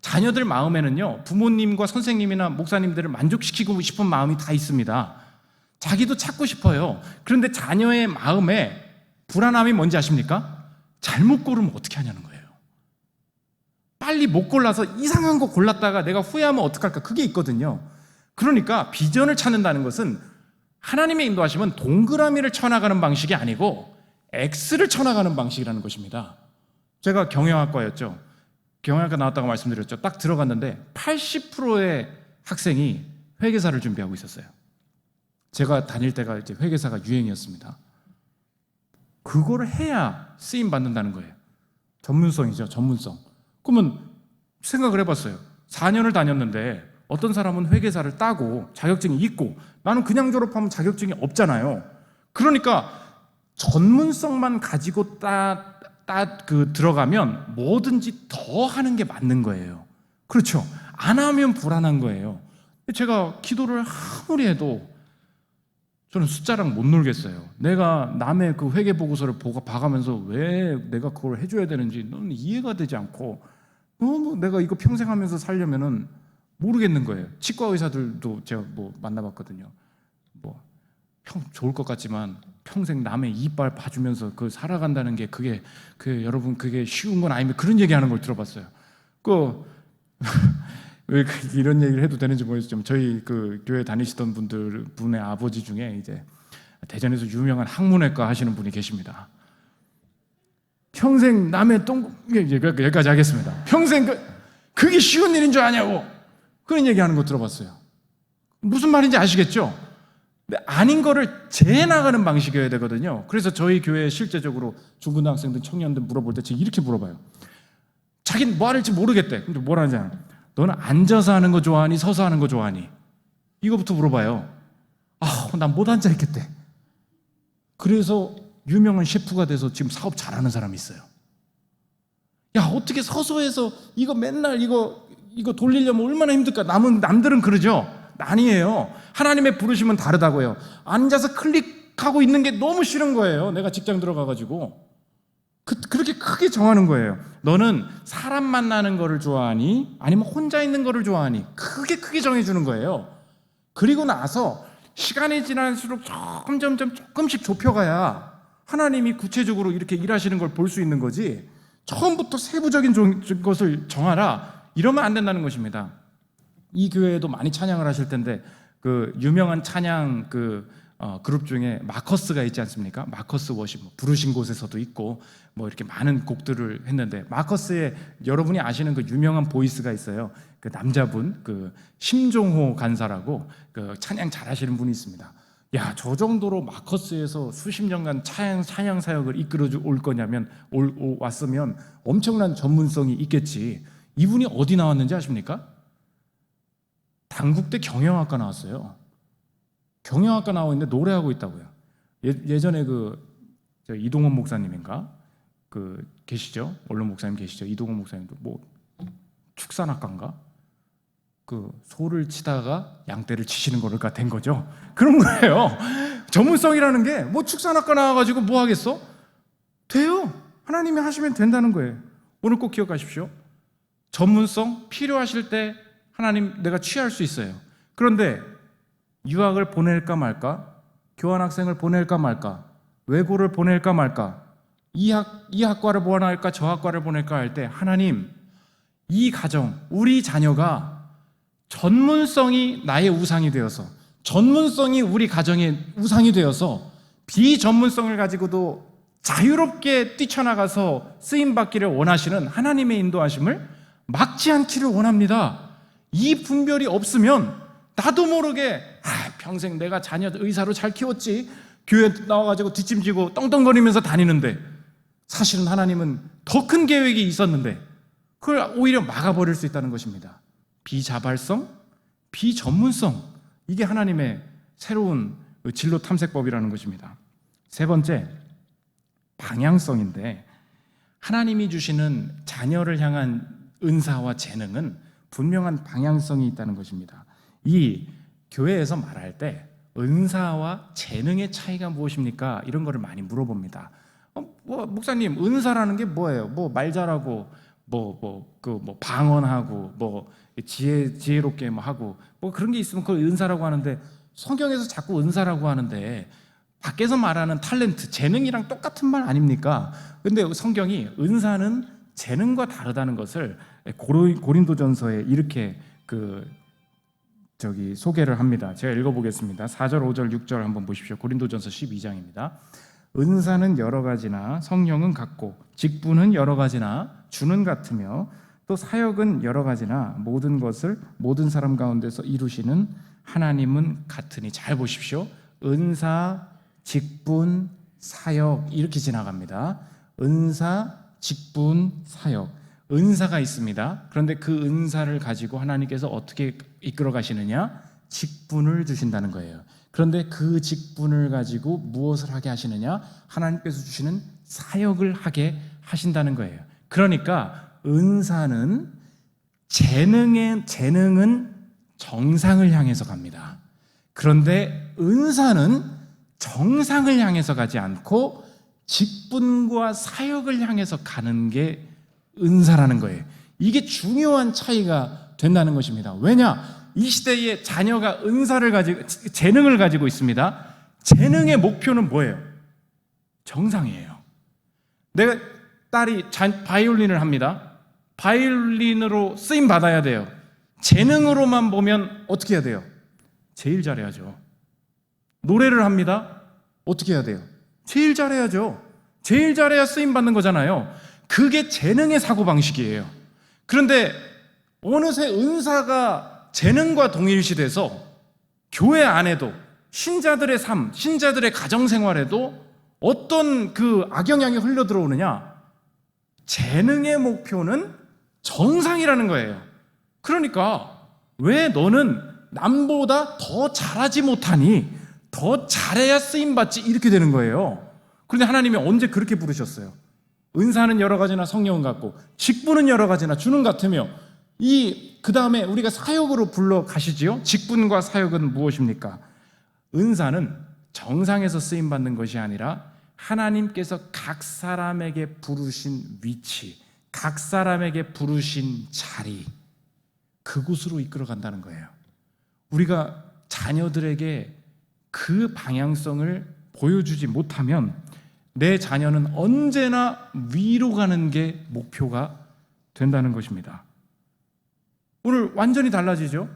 자녀들 마음에는요, 부모님과 선생님이나 목사님들을 만족시키고 싶은 마음이 다 있습니다. 자기도 찾고 싶어요. 그런데 자녀의 마음에 불안함이 뭔지 아십니까? 잘못 고르면 어떻게 하냐는 거예요. 빨리 못 골라서 이상한 거 골랐다가 내가 후회하면 어떡할까? 그게 있거든요. 그러니까 비전을 찾는다는 것은 하나님의 인도하심은 동그라미를 쳐나가는 방식이 아니고 X를 쳐나가는 방식이라는 것입니다. 제가 경영학과였죠. 경영학과 나왔다고 말씀드렸죠. 딱 들어갔는데 80%의 학생이 회계사를 준비하고 있었어요. 제가 다닐 때가 이제 회계사가 유행이었습니다. 그거를 해야 쓰임 받는다는 거예요. 전문성이죠, 전문성. 그러면 생각을 해봤어요. 4년을 다녔는데 어떤 사람은 회계사를 따고 자격증이 있고 나는 그냥 졸업하면 자격증이 없잖아요. 그러니까 전문성만 가지고 들어가면 뭐든지 더 하는 게 맞는 거예요. 그렇죠? 안 하면 불안한 거예요. 제가 기도를 아무리 해도 저는 숫자랑 못 놀겠어요. 내가 남의 그 회계 보고서를 봐가면서 왜 내가 그걸 해줘야 되는지 너는 이해가 되지 않고 너무 내가 이거 평생 하면서 살려면은 모르겠는 거예요. 치과 의사들도 제가 뭐 만나봤거든요. 뭐 좋을 것 같지만 평생 남의 이빨 봐주면서 그 살아간다는 게 그게 여러분 그게 쉬운 건 아니면 그런 얘기하는 걸 들어봤어요. 왜 이런 얘기를 해도 되는지 모르겠지만 저희 그 교회 다니시던 분의 아버지 중에 이제 대전에서 유명한 학문외과 하시는 분이 계십니다. 평생 남의 여기까지 하겠습니다. 평생 그게 쉬운 일인 줄 아냐고 그런 얘기하는 거 들어봤어요. 무슨 말인지 아시겠죠? 근데 아닌 거를 재나가는 방식이어야 되거든요. 그래서 저희 교회에 실제적으로 중고등학생들 청년들 물어볼 때 제가 이렇게 물어봐요. 자기는 뭐 할지 모르겠대. 근데 뭐라 하냐? 너는 앉아서 하는 거 좋아하니 서서 하는 거 좋아하니? 이거부터 물어봐요. 난 못 앉아 있겠대. 그래서 유명한 셰프가 돼서 지금 사업 잘하는 사람이 있어요. 야, 어떻게 서서 해서 이거 맨날 이거 돌리려면 얼마나 힘들까? 남들은 그러죠. 아니에요. 하나님의 부르심은 다르다고요. 앉아서 클릭하고 있는 게 너무 싫은 거예요. 내가 직장 들어가가지고 그렇게 크게 정하는 거예요. 너는 사람 만나는 거를 좋아하니 아니면 혼자 있는 거를 좋아하니? 크게 정해주는 거예요. 그리고 나서 시간이 지날수록 점점 조금씩 좁혀가야 하나님이 구체적으로 이렇게 일하시는 걸 볼 수 있는 거지, 처음부터 세부적인 것을 정하라 이러면 안 된다는 것입니다. 이 교회에도 많이 찬양을 하실 텐데 그 유명한 찬양 그룹 중에 마커스가 있지 않습니까? 마커스 워십, 부르신 곳에서도 있고 뭐 이렇게 많은 곡들을 했는데, 마커스의 여러분이 아시는 그 유명한 보이스가 있어요. 그 남자분, 그 심종호 간사라고 그 찬양 잘하시는 분이 있습니다. 야, 저 정도로 마커스에서 수십 년간 찬양 사역을 이끌어 올 거냐면 왔으면 엄청난 전문성이 있겠지. 이분이 어디 나왔는지 아십니까? 단국대 경영학과 나왔어요. 경영학과 나와 있는데 노래하고 있다고요. 예전에 저 이동원 목사님인가 계시죠? 원로 목사님 계시죠? 이동원 목사님도 뭐 축산학과인가? 소를 치다가 양떼를 치시는 거가 된 거죠. 그런 거예요. 전문성이라는 게 뭐 축산학과 나와가지고 뭐 하겠어? 돼요. 하나님이 하시면 된다는 거예요. 오늘 꼭 기억하십시오. 전문성 필요하실 때 하나님 내가 취할 수 있어요. 그런데 유학을 보낼까 말까, 교환학생을 보낼까 말까, 외고를 보낼까 말까, 이 학과를 보낼까 저 학과를 보낼까 할 때 하나님, 이 가정, 우리 자녀가 전문성이 나의 우상이 되어서, 전문성이 우리 가정의 우상이 되어서 비전문성을 가지고도 자유롭게 뛰쳐나가서 쓰임받기를 원하시는 하나님의 인도하심을 막지 않기를 원합니다. 이 분별이 없으면 나도 모르게 평생 내가 자녀 의사로 잘 키웠지, 교회 나와가지고 뒷짐지고 떵떵거리면서 다니는데 사실은 하나님은 더 큰 계획이 있었는데 그걸 오히려 막아버릴 수 있다는 것입니다. 비자발성, 비전문성, 이게 하나님의 새로운 진로 탐색법이라는 것입니다. 세 번째, 방향성인데, 하나님이 주시는 자녀를 향한 은사와 재능은 분명한 방향성이 있다는 것입니다. 이 교회에서 말할 때 은사와 재능의 차이가 무엇입니까? 이런 거를 많이 물어봅니다. 목사님, 은사라는 게 뭐예요? 뭐 말 잘하고 방언하고 지혜롭게 하고 그런 게 있으면 그걸 은사라고 하는데, 성경에서 자꾸 은사라고 하는데 밖에서 말하는 탤런트, 재능이랑 똑같은 말 아닙니까? 근데 성경이 은사는 재능과 다르다는 것을 고린도전서에 이렇게 소개를 합니다. 제가 읽어보겠습니다. 4절, 5절, 6절 한번 보십시오. 고린도전서 12장입니다. 은사는 여러 가지나 성령은 같고, 직분은 여러 가지나 주는 같으며, 또 사역은 여러 가지나 모든 것을 모든 사람 가운데서 이루시는 하나님은 같으니. 잘 보십시오. 은사, 직분, 사역, 이렇게 지나갑니다. 은사, 직분, 사역. 은사가 있습니다. 그런데 그 은사를 가지고 하나님께서 어떻게 이끌어 가시느냐? 직분을 주신다는 거예요. 그런데 그 직분을 가지고 무엇을 하게 하시느냐? 하나님께서 주시는 사역을 하게 하신다는 거예요. 그러니까 은사는, 재능은 정상을 향해서 갑니다. 그런데 은사는 정상을 향해서 가지 않고 직분과 사역을 향해서 가는 게 은사라는 거예요. 이게 중요한 차이가 된다는 것입니다. 왜냐? 이 시대에 자녀가 재능을 가지고 있습니다. 재능의 목표는 뭐예요? 정상이에요. 내가 딸이 바이올린을 합니다. 바이올린으로 쓰임 받아야 돼요. 재능으로만 보면 어떻게 해야 돼요? 제일 잘해야죠. 노래를 합니다. 어떻게 해야 돼요? 제일 잘해야죠. 제일 잘해야 쓰임 받는 거잖아요. 그게 재능의 사고방식이에요. 그런데 어느새 은사가 재능과 동일시돼서 교회 안에도 신자들의 삶, 신자들의 가정생활에도 어떤 악영향이 흘러 들어오느냐? 재능의 목표는 정상이라는 거예요. 그러니까 왜 너는 남보다 더 잘하지 못하니? 더 잘해야 쓰임받지, 이렇게 되는 거예요. 그런데 하나님이 언제 그렇게 부르셨어요? 은사는 여러 가지나 성령은 같고 직분은 여러 가지나 주는 같으며, 그 다음에 우리가 사역으로 불러 가시지요. 직분과 사역은 무엇입니까? 은사는 정상에서 쓰임받는 것이 아니라 하나님께서 각 사람에게 부르신 위치, 각 사람에게 부르신 자리, 그곳으로 이끌어 간다는 거예요. 우리가 자녀들에게 그 방향성을 보여주지 못하면 내 자녀는 언제나 위로 가는 게 목표가 된다는 것입니다. 오늘 완전히 달라지죠?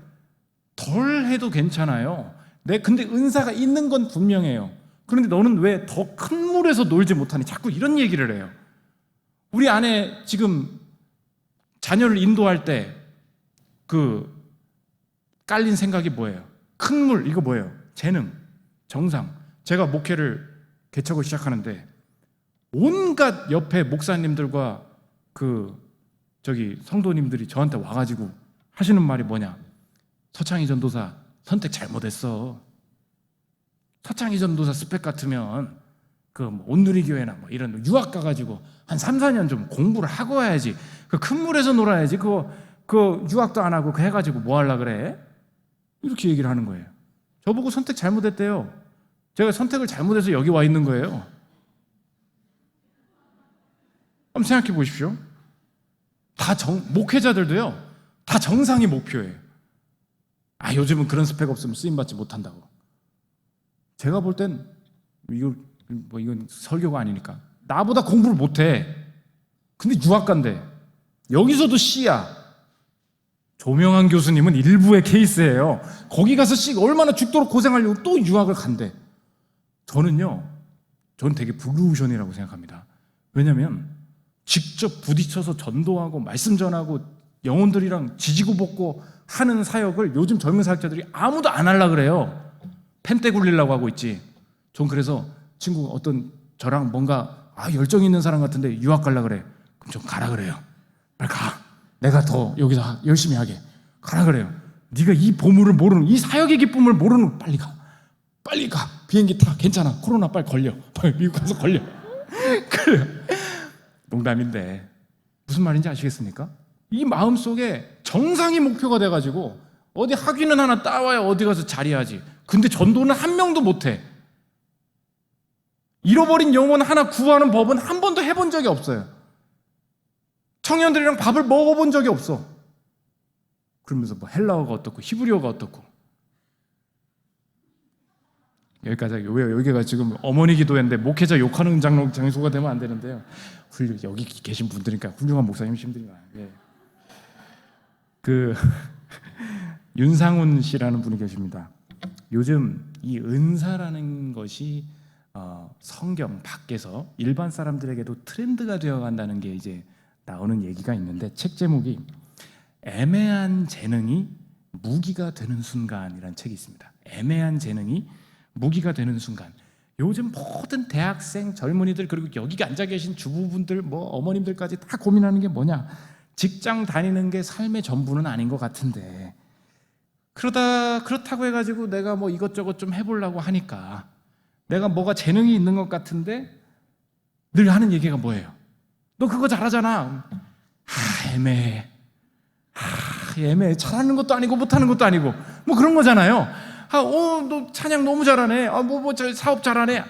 덜 해도 괜찮아요. 근데 은사가 있는 건 분명해요. 그런데 너는 왜 더 큰 물에서 놀지 못하니? 자꾸 이런 얘기를 해요. 우리 아내 지금 자녀를 인도할 때 깔린 생각이 뭐예요? 큰 물, 이거 뭐예요? 재능, 정상. 제가 목회를 개척을 시작하는데 온갖 옆에 목사님들과 성도님들이 저한테 와가지고 하시는 말이 뭐냐? 서창희 전도사 선택 잘못했어. 서창희 전도사 스펙 같으면 온누리교회나 이런 유학 가가지고 한 3, 4년 좀 공부를 하고 와야지. 큰 물에서 놀아야지. 유학도 안 하고 해가지고 뭐 하려 그래? 이렇게 얘기를 하는 거예요. 저보고 선택 잘못했대요. 제가 선택을 잘못해서 여기 와 있는 거예요. 한번 생각해 보십시오. 목회자들도요, 다 정상이 목표예요. 요즘은 그런 스펙 없으면 쓰임받지 못한다고. 제가 볼 땐 이건 설교가 아니니까, 나보다 공부를 못해. 근데 유학간대. 여기서도 C야. 조명한 교수님은 일부의 케이스예요. 거기 가서 C 얼마나 죽도록 고생하려고 또 유학을 간대. 저는 되게 블루오션이라고 생각합니다. 왜냐하면 직접 부딪혀서 전도하고 말씀 전하고 영혼들이랑 지지고 볶고 하는 사역을 요즘 젊은 사역자들이 아무도 안 하려고 그래요. 펜대 굴리려고 하고 있지. 전 그래서 저랑 뭔가 열정 있는 사람 같은데 유학 가려고 그래. 그럼 좀 가라 그래요. 빨리 가. 내가 더 여기서 열심히 하게. 가라 그래요. 네가 이 보물을 모르는, 이 사역의 기쁨을 모르는, 빨리 가. 빨리 가. 비행기 타. 괜찮아. 코로나 빨리 걸려. 빨리 미국 가서 걸려. 그래요. 농담인데 무슨 말인지 아시겠습니까? 이 마음속에 정상이 목표가 돼가지고 어디 학위는 하나 따와야 어디 가서 자리하지. 근데 전도는 한 명도 못해. 잃어버린 영혼 하나 구하는 법은 한 번도 해본 적이 없어요. 청년들이랑 밥을 먹어본 적이 없어. 그러면서 헬라어가 어떻고 히브리어가 어떻고. 여기까지. 왜 여기가 지금 어머니 기도회인데 목회자 욕하는 장소가 되면 안 되는데요. 여기 계신 분들이니까 훌륭한 목사님이십니다. 예. 윤상훈 씨라는 분이 계십니다. 요즘 이 은사라는 것이 성경 밖에서 일반 사람들에게도 트렌드가 되어 간다는 게 이제 나오는 얘기가 있는데, 책 제목이 애매한 재능이 무기가 되는 순간이라는 책이 있습니다. 애매한 재능이 무기가 되는 순간. 요즘 모든 대학생, 젊은이들, 그리고 여기 앉아 계신 주부분들, 어머님들까지 다 고민하는 게 뭐냐? 직장 다니는 게 삶의 전부는 아닌 것 같은데, 그렇다고 해가지고 내가 이것저것 좀 해보려고 하니까 내가 뭐가 재능이 있는 것 같은데 늘 하는 얘기가 뭐예요? 너 그거 잘하잖아. 애매해. 애매해. 잘하는 것도 아니고 못하는 것도 아니고 그런 거잖아요. 너 찬양 너무 잘하네. 저 사업 잘하네.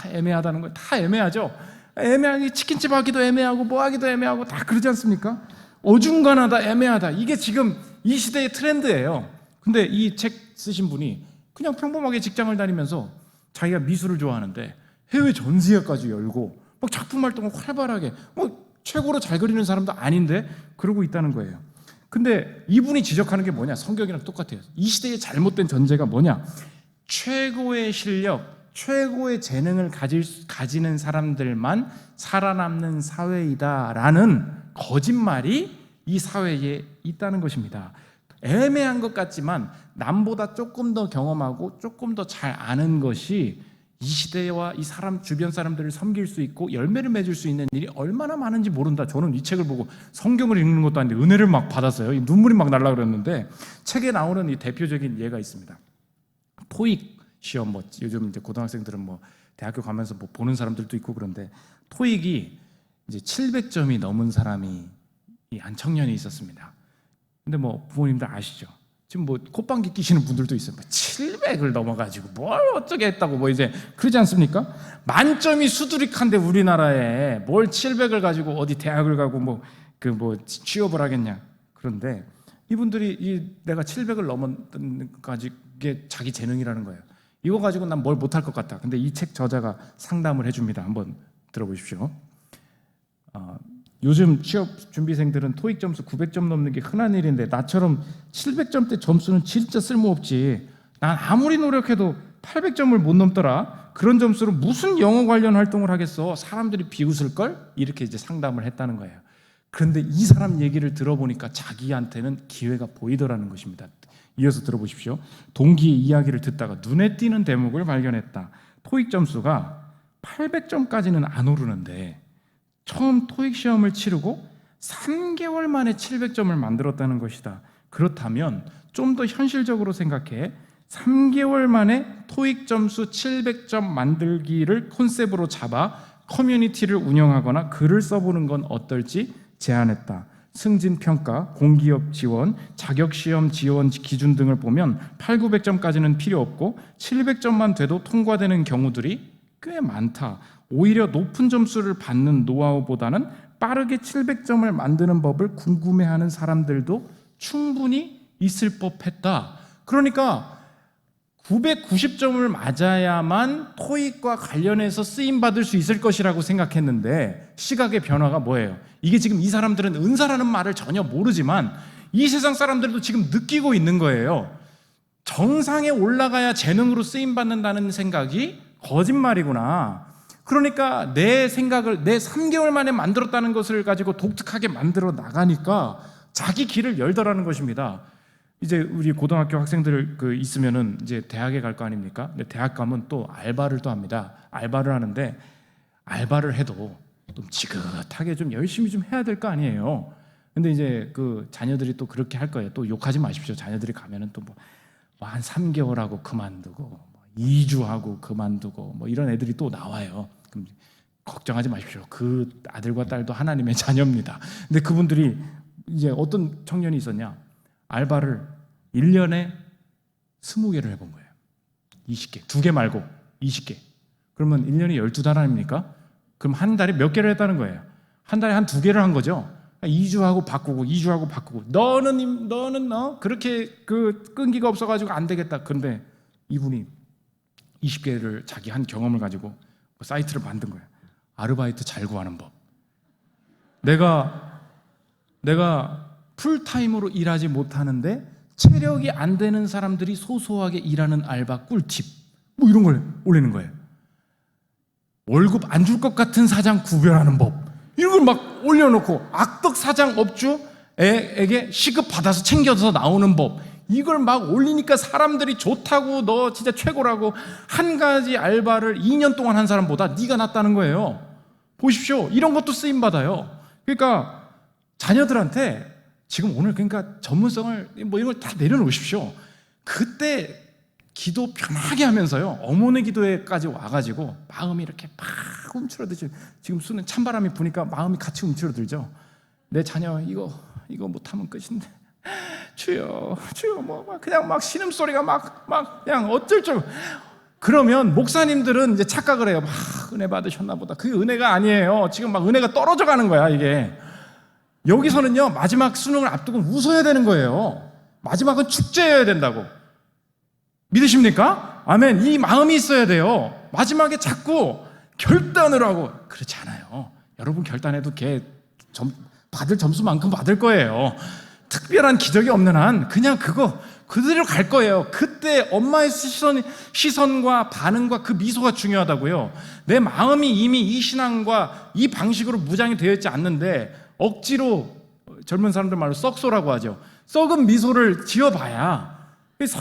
애매하다는 거예요. 다 애매하죠. 애매하게 치킨집 하기도 애매하고 뭐 하기도 애매하고 다 그러지 않습니까? 어중간하다, 애매하다. 이게 지금 이 시대의 트렌드예요. 근데 이 책 쓰신 분이 그냥 평범하게 직장을 다니면서 자기가 미술을 좋아하는데 해외 전시회까지 열고 작품 활동을 활발하게, 최고로 잘 그리는 사람도 아닌데 그러고 있다는 거예요. 근데 이분이 지적하는 게 뭐냐? 성경이랑 똑같아요. 이 시대의 잘못된 전제가 뭐냐? 최고의 실력, 최고의 재능을 가지는 사람들만 살아남는 사회이다라는 거짓말이 이 사회에 있다는 것입니다. 애매한 것 같지만 남보다 조금 더 경험하고 조금 더 잘 아는 것이 이 시대와 이 사람 주변 사람들을 섬길 수 있고 열매를 맺을 수 있는 일이 얼마나 많은지 모른다. 저는 이 책을 보고 성경을 읽는 것도 아닌데 은혜를 막 받았어요. 눈물이 막 날라 그랬는데 책에 나오는 이 대표적인 예가 있습니다. 토익 시험 뭐 요즘 이제 고등학생들은 뭐 대학교 가면서 뭐 보는 사람들도 있고 그런데 토익이 이제 700점이 넘은 사람이 한 청년이 있었습니다. 근데 뭐 부모님들 아시죠? 지금 뭐 콧방귀 끼시는 분들도 있어요. 뭐 700을 넘어가지고 뭘 어쩌게 했다고 뭐 이제 그러지 않습니까? 만점이 수두룩한데 우리나라에 뭘 700을 가지고 어디 대학을 가고 뭐 취업을 하겠냐? 그런데 이분들이 내가 700을 넘은 가지게 자기 재능이라는 거예요. 이거 가지고 난 뭘 못할 것 같다. 근데 이 책 저자가 상담을 해줍니다. 한번 들어보십시오. 요즘 취업 준비생들은 토익 점수 900점 넘는 게 흔한 일인데 나처럼 700점대 점수는 진짜 쓸모없지. 난 아무리 노력해도 800점을 못 넘더라. 그런 점수로 무슨 영어 관련 활동을 하겠어. 사람들이 비웃을걸? 이렇게 이제 상담을 했다는 거예요. 그런데 이 사람 얘기를 들어보니까 자기한테는 기회가 보이더라는 것입니다. 이어서 들어보십시오. 동기의 이야기를 듣다가 눈에 띄는 대목을 발견했다. 토익 점수가 800점까지는 안 오르는데 처음 토익 시험을 치르고 3개월 만에 700점을 만들었다는 것이다. 그렇다면 좀 더 현실적으로 생각해 3개월 만에 토익 점수 700점 만들기를 컨셉으로 잡아 커뮤니티를 운영하거나 글을 써보는 건 어떨지 제안했다. 승진평가, 공기업 지원, 자격시험 지원 기준 등을 보면 8,900점까지는 필요 없고 700점만 돼도 통과되는 경우들이 꽤 많다. 오히려 높은 점수를 받는 노하우보다는 빠르게 700점을 만드는 법을 궁금해하는 사람들도 충분히 있을 법했다. 그러니까 990점을 맞아야만 토익과 관련해서 쓰임받을 수 있을 것이라고 생각했는데 시각의 변화가 뭐예요? 이게 지금 이 사람들은 은사라는 말을 전혀 모르지만 이 세상 사람들도 지금 느끼고 있는 거예요. 정상에 올라가야 재능으로 쓰임받는다는 생각이 거짓말이구나. 그러니까 내 생각을 내 3개월 만에 만들었다는 것을 가지고 독특하게 만들어 나가니까 자기 길을 열더라는 것입니다. 이제 우리 고등학교 학생들 있으면은 이제 대학에 갈 거 아닙니까? 근데 대학 가면 또 알바를 또 합니다. 알바를 하는데 알바를 해도 좀 지긋하게 좀 열심히 좀 해야 될 거 아니에요. 근데 이제 그 자녀들이 또 그렇게 할 거예요. 또 욕하지 마십시오. 자녀들이 가면은 또 뭐 한 3개월 하고 그만두고 2주 하고 그만두고 뭐 이런 애들이 또 나와요. 그럼 걱정하지 마십시오. 그 아들과 딸도 하나님의 자녀입니다. 근데 그분들이 이제 어떤 청년이 있었냐? 알바를 1년에 20개를 해본 거예요. 20개. 2개 말고 20개. 그러면 1년에 12달 아닙니까? 그럼 한 달에 몇 개를 했다는 거예요? 한 달에 한 2개를 한 거죠. 2주하고 바꾸고 2주하고 바꾸고 너는 그렇게 끈기가 없어가지고 안 되겠다. 그런데 이분이 20개를 자기 한 경험을 가지고 사이트를 만든 거예요. 아르바이트 잘 구하는 법. 내가 풀타임으로 일하지 못하는데 체력이 안 되는 사람들이 소소하게 일하는 알바 꿀팁 뭐 이런 걸 올리는 거예요. 월급 안 줄 것 같은 사장 구별하는 법 이런 걸 막 올려놓고 악덕 사장 업주에게 시급 받아서 챙겨서 나오는 법 이걸 막 올리니까 사람들이 좋다고 너 진짜 최고라고 한 가지 알바를 2년 동안 한 사람보다 네가 낫다는 거예요. 보십시오. 이런 것도 쓰임받아요. 그러니까 자녀들한테 지금 오늘 그러니까 전문성을 뭐 이런 걸 다 내려놓으십시오. 그때 기도 편하게 하면서요. 어머니 기도회까지 와가지고 마음이 이렇게 막 움츠러들죠. 지금 수는 찬바람이 부니까 마음이 같이 움츠러들죠. 내 자녀 이거 못하면 끝인데 주여 뭐 그냥 막 신음소리가 막 그냥 어쩔 줄. 그러면 목사님들은 이제 착각을 해요. 막 은혜 받으셨나 보다. 그게 은혜가 아니에요. 지금 막 은혜가 떨어져 가는 거야 이게. 여기서는요 마지막 수능을 앞두고 웃어야 되는 거예요. 마지막은 축제여야 된다고. 믿으십니까? 아멘. 이 마음이 있어야 돼요. 마지막에 자꾸 결단을 하고 그렇지 않아요. 여러분 결단해도 받을 점수만큼 받을 거예요. 특별한 기적이 없는 한 그냥 그대로 갈 거예요. 그때 엄마의 시선과 반응과 그 미소가 중요하다고요. 내 마음이 이미 이 신앙과 이 방식으로 무장이 되어 있지 않는데 억지로 젊은 사람들 말로 썩소라고 하죠. 썩은 미소를 지어봐야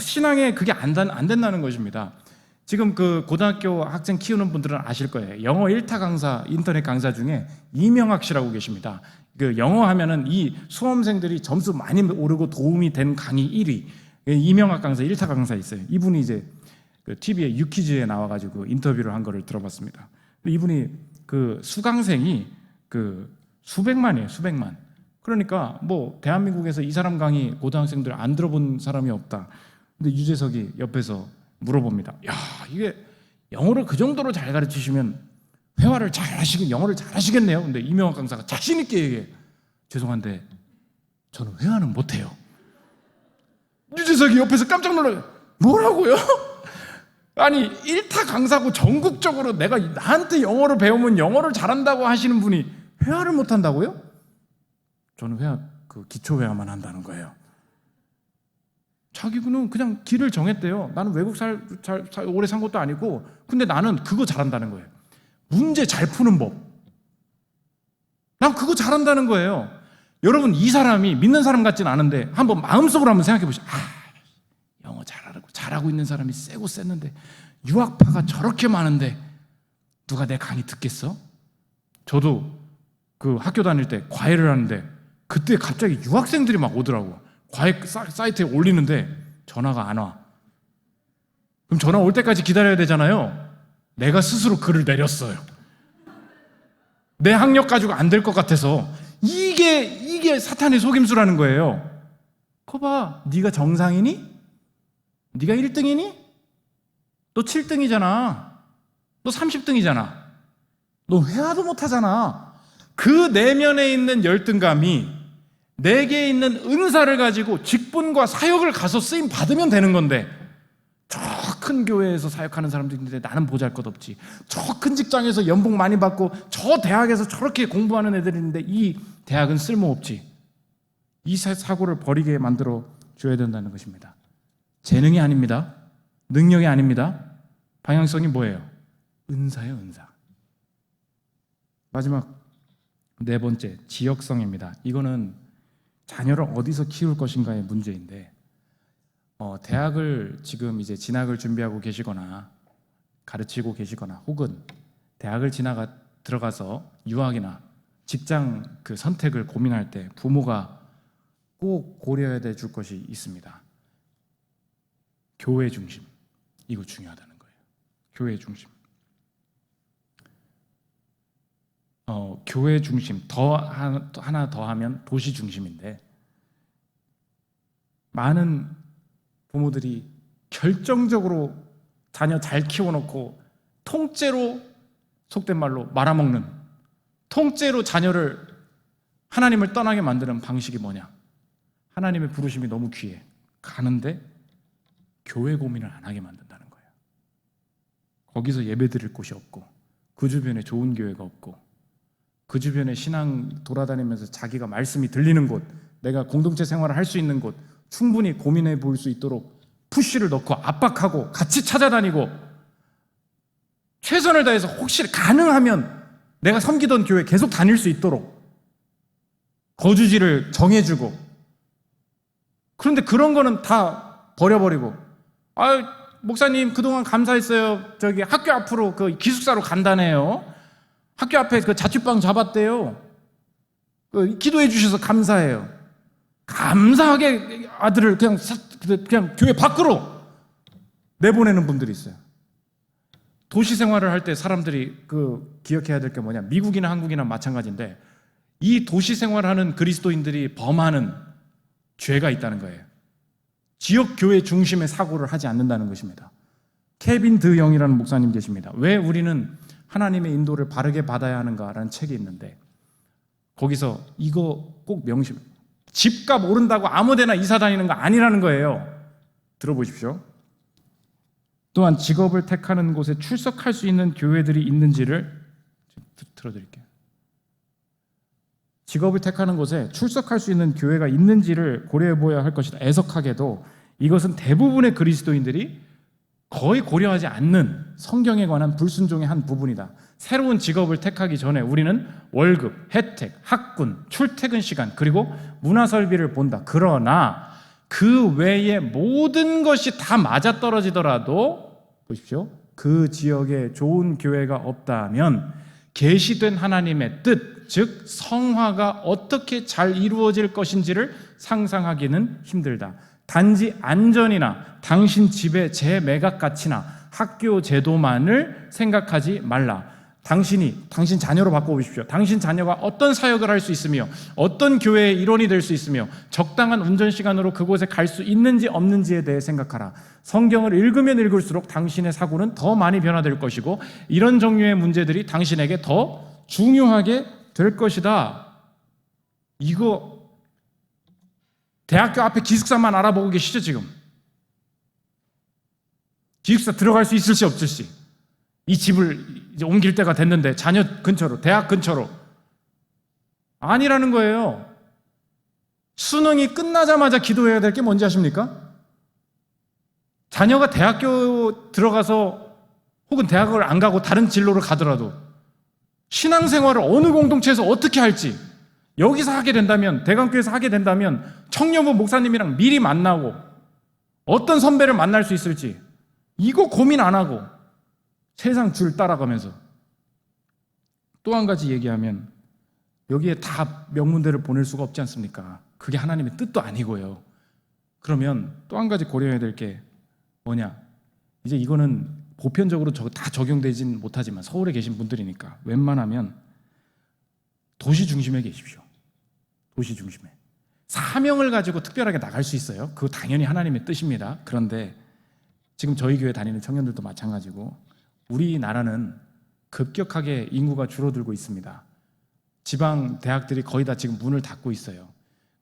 신앙에 그게 안 된다는 것입니다. 지금 그 고등학교 학생 키우는 분들은 아실 거예요. 영어 1타 강사, 인터넷 강사 중에 이명학 씨라고 계십니다. 그 영어 하면은 이 수험생들이 점수 많이 오르고 도움이 된 강의 1위. 이명학 강사 1타 강사 있어요. 이분이 이제 그 TV에 유퀴즈에 나와가지고 인터뷰를 한 거를 들어봤습니다. 이분이 그 수강생이 그 수백만이에요, 수백만. 그러니까 뭐 대한민국에서 이 사람 강의 고등학생들 안 들어본 사람이 없다. 근데 유재석이 옆에서 물어봅니다. 야, 이게 영어를 그 정도로 잘 가르치시면 영어를 잘 하시겠네요. 근데 이명학 강사가 자신 있게 얘기해. 죄송한데 저는 회화는 못 해요. 유재석이 옆에서 깜짝 놀라요. 뭐라고요? 아니 1타 강사고 전국적으로 내가 나한테 영어를 배우면 영어를 잘한다고 하시는 분이 회화를 못 한다고요? 저는 그 기초 회화만 한다는 거예요. 자기는 그냥 길을 정했대요. 나는 외국 오래 산 것도 아니고, 근데 나는 그거 잘한다는 거예요. 문제 잘 푸는 법. 난 그거 잘한다는 거예요. 여러분, 이 사람이 믿는 사람 같진 않은데 한번 마음속으로 한번 생각해 보시죠. 영어 잘하고 있는 사람이 세고 셌는데 유학파가 저렇게 많은데 누가 내 강의 듣겠어? 저도 그 학교 다닐 때 과외를 하는데 그때 갑자기 유학생들이 막 오더라고. 과외 사이트에 올리는데 전화가 안 와. 그럼 전화 올 때까지 기다려야 되잖아요. 내가 스스로 글을 내렸어요. 내 학력 가지고 안 될 것 같아서. 이게 사탄의 속임수라는 거예요. 거 봐, 네가 정상이니? 네가 1등이니? 너 7등이잖아. 너 30등이잖아. 너 회화도 못하잖아. 그 내면에 있는 열등감이 내게 있는 은사를 가지고 직분과 사역을 가서 쓰임 받으면 되는 건데, 저 큰 교회에서 사역하는 사람도 있는데 나는 보잘것없지. 저 큰 직장에서 연봉 많이 받고 저 대학에서 저렇게 공부하는 애들이 있는데 이 대학은 쓸모없지. 이 사고를 버리게 만들어 줘야 된다는 것입니다. 재능이 아닙니다. 능력이 아닙니다. 방향성이 뭐예요? 은사예요, 은사. 마지막 네 번째, 지역성입니다. 이거는 자녀를 어디서 키울 것인가의 문제인데, 대학을 지금 이제 진학을 준비하고 계시거나 가르치고 계시거나 혹은 대학을 들어가서 유학이나 직장 그 선택을 고민할 때 부모가 꼭 고려해야 될 것이 있습니다. 교회 중심. 이거 중요하다는 거예요. 교회 중심. 교회 중심. 하나 더 하면 도시 중심인데, 많은 부모들이 결정적으로 자녀 잘 키워놓고 통째로, 속된 말로 말아먹는, 통째로 자녀를 하나님을 떠나게 만드는 방식이 뭐냐? 하나님의 부르심이 너무 귀해. 가는데 교회 고민을 안 하게 만든다는 거예요. 거기서 예배 드릴 곳이 없고, 그 주변에 좋은 교회가 없고, 그 주변에 신앙 돌아다니면서 자기가 말씀이 들리는 곳, 내가 공동체 생활을 할 수 있는 곳, 충분히 고민해 볼 수 있도록 푸시를 넣고 압박하고 같이 찾아다니고 최선을 다해서 혹시 가능하면 내가 섬기던 교회 계속 다닐 수 있도록 거주지를 정해주고, 그런데 그런 거는 다 버려버리고, 목사님 그동안 감사했어요. 저기 학교 앞으로 그 기숙사로 간다네요. 학교 앞에 그 자취방 잡았대요. 기도해 주셔서 감사해요. 감사하게 아들을 그냥 교회 밖으로 내보내는 분들이 있어요. 도시 생활을 할 때 사람들이 기억해야 될 게 뭐냐? 미국이나 한국이나 마찬가지인데, 이 도시 생활하는 그리스도인들이 범하는 죄가 있다는 거예요. 지역 교회 중심의 사고를 하지 않는다는 것입니다. 케빈 드 영이라는 목사님 계십니다. 왜 우리는 하나님의 인도를 바르게 받아야 하는가라는 책이 있는데, 거기서 이거 꼭 집값 오른다고 아무데나 이사 다니는 거 아니라는 거예요. 들어보십시오. 또한 직업을 택하는 곳에 출석할 수 있는 교회들이 있는지를 들어드릴게요. 직업을 택하는 곳에 출석할 수 있는 교회가 있는지를 고려해 보아야 할 것이다. 애석하게도 이것은 대부분의 그리스도인들이 거의 고려하지 않는 성경에 관한 불순종의 한 부분이다. 새로운 직업을 택하기 전에 우리는 월급, 혜택, 학군, 출퇴근 시간, 그리고 문화설비를 본다. 그러나 그 외에 모든 것이 다 맞아떨어지더라도 보십시오. 그 지역에 좋은 교회가 없다면 계시된 하나님의 뜻, 즉 성화가 어떻게 잘 이루어질 것인지를 상상하기는 힘들다. 단지 안전이나 당신 집의 재매각 가치나 학교 제도만을 생각하지 말라. 당신 자녀로 바꿔보십시오. 당신 자녀가 어떤 사역을 할 수 있으며 어떤 교회의 일원이 될 수 있으며 적당한 운전 시간으로 그곳에 갈 수 있는지 없는지에 대해 생각하라. 성경을 읽으면 읽을수록 당신의 사고는 더 많이 변화될 것이고 이런 종류의 문제들이 당신에게 더 중요하게 될 것이다. 이거 대학교 앞에 기숙사만 알아보고 계시죠 지금? 기숙사 들어갈 수 있을지 없을지, 이 집을 이제 옮길 때가 됐는데 자녀 근처로, 대학 근처로. 아니라는 거예요. 수능이 끝나자마자 기도해야 될 게 뭔지 아십니까? 자녀가 대학교 들어가서 혹은 대학을 안 가고 다른 진로를 가더라도 신앙생활을 어느 공동체에서 어떻게 할지, 여기서 하게 된다면, 대강교회에서 하게 된다면 청년부 목사님이랑 미리 만나고 어떤 선배를 만날 수 있을지 이거 고민 안 하고 세상 줄 따라가면서. 또 한 가지 얘기하면 여기에 다 명문대를 보낼 수가 없지 않습니까? 그게 하나님의 뜻도 아니고요. 그러면 또 한 가지 고려해야 될 게 뭐냐? 이제 이거는 보편적으로 다 적용되진 못하지만 서울에 계신 분들이니까 웬만하면 도시 중심에 계십시오. 도시 중심에. 사명을 가지고 특별하게 나갈 수 있어요. 그거 당연히 하나님의 뜻입니다. 그런데 지금 저희 교회 다니는 청년들도 마찬가지고 우리나라는 급격하게 인구가 줄어들고 있습니다. 지방 대학들이 거의 다 지금 문을 닫고 있어요.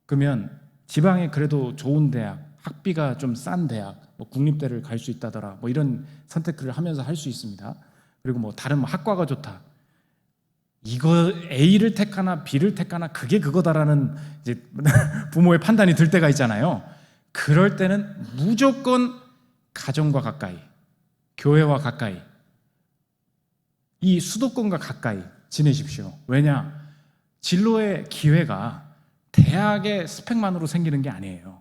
그러면 지방에 그래도 좋은 대학, 학비가 좀 싼 대학, 뭐 국립대를 갈 수 있다더라, 뭐 이런 선택을 하면서 할 수 있습니다. 그리고 뭐 다른 학과가 좋다. 이거 A를 택하나 B를 택하나 그게 그거다라는 이제 부모의 판단이 들 때가 있잖아요. 그럴 때는 무조건 가정과 가까이, 교회와 가까이, 이 수도권과 가까이 지내십시오. 왜냐? 진로의 기회가 대학의 스펙만으로 생기는 게 아니에요.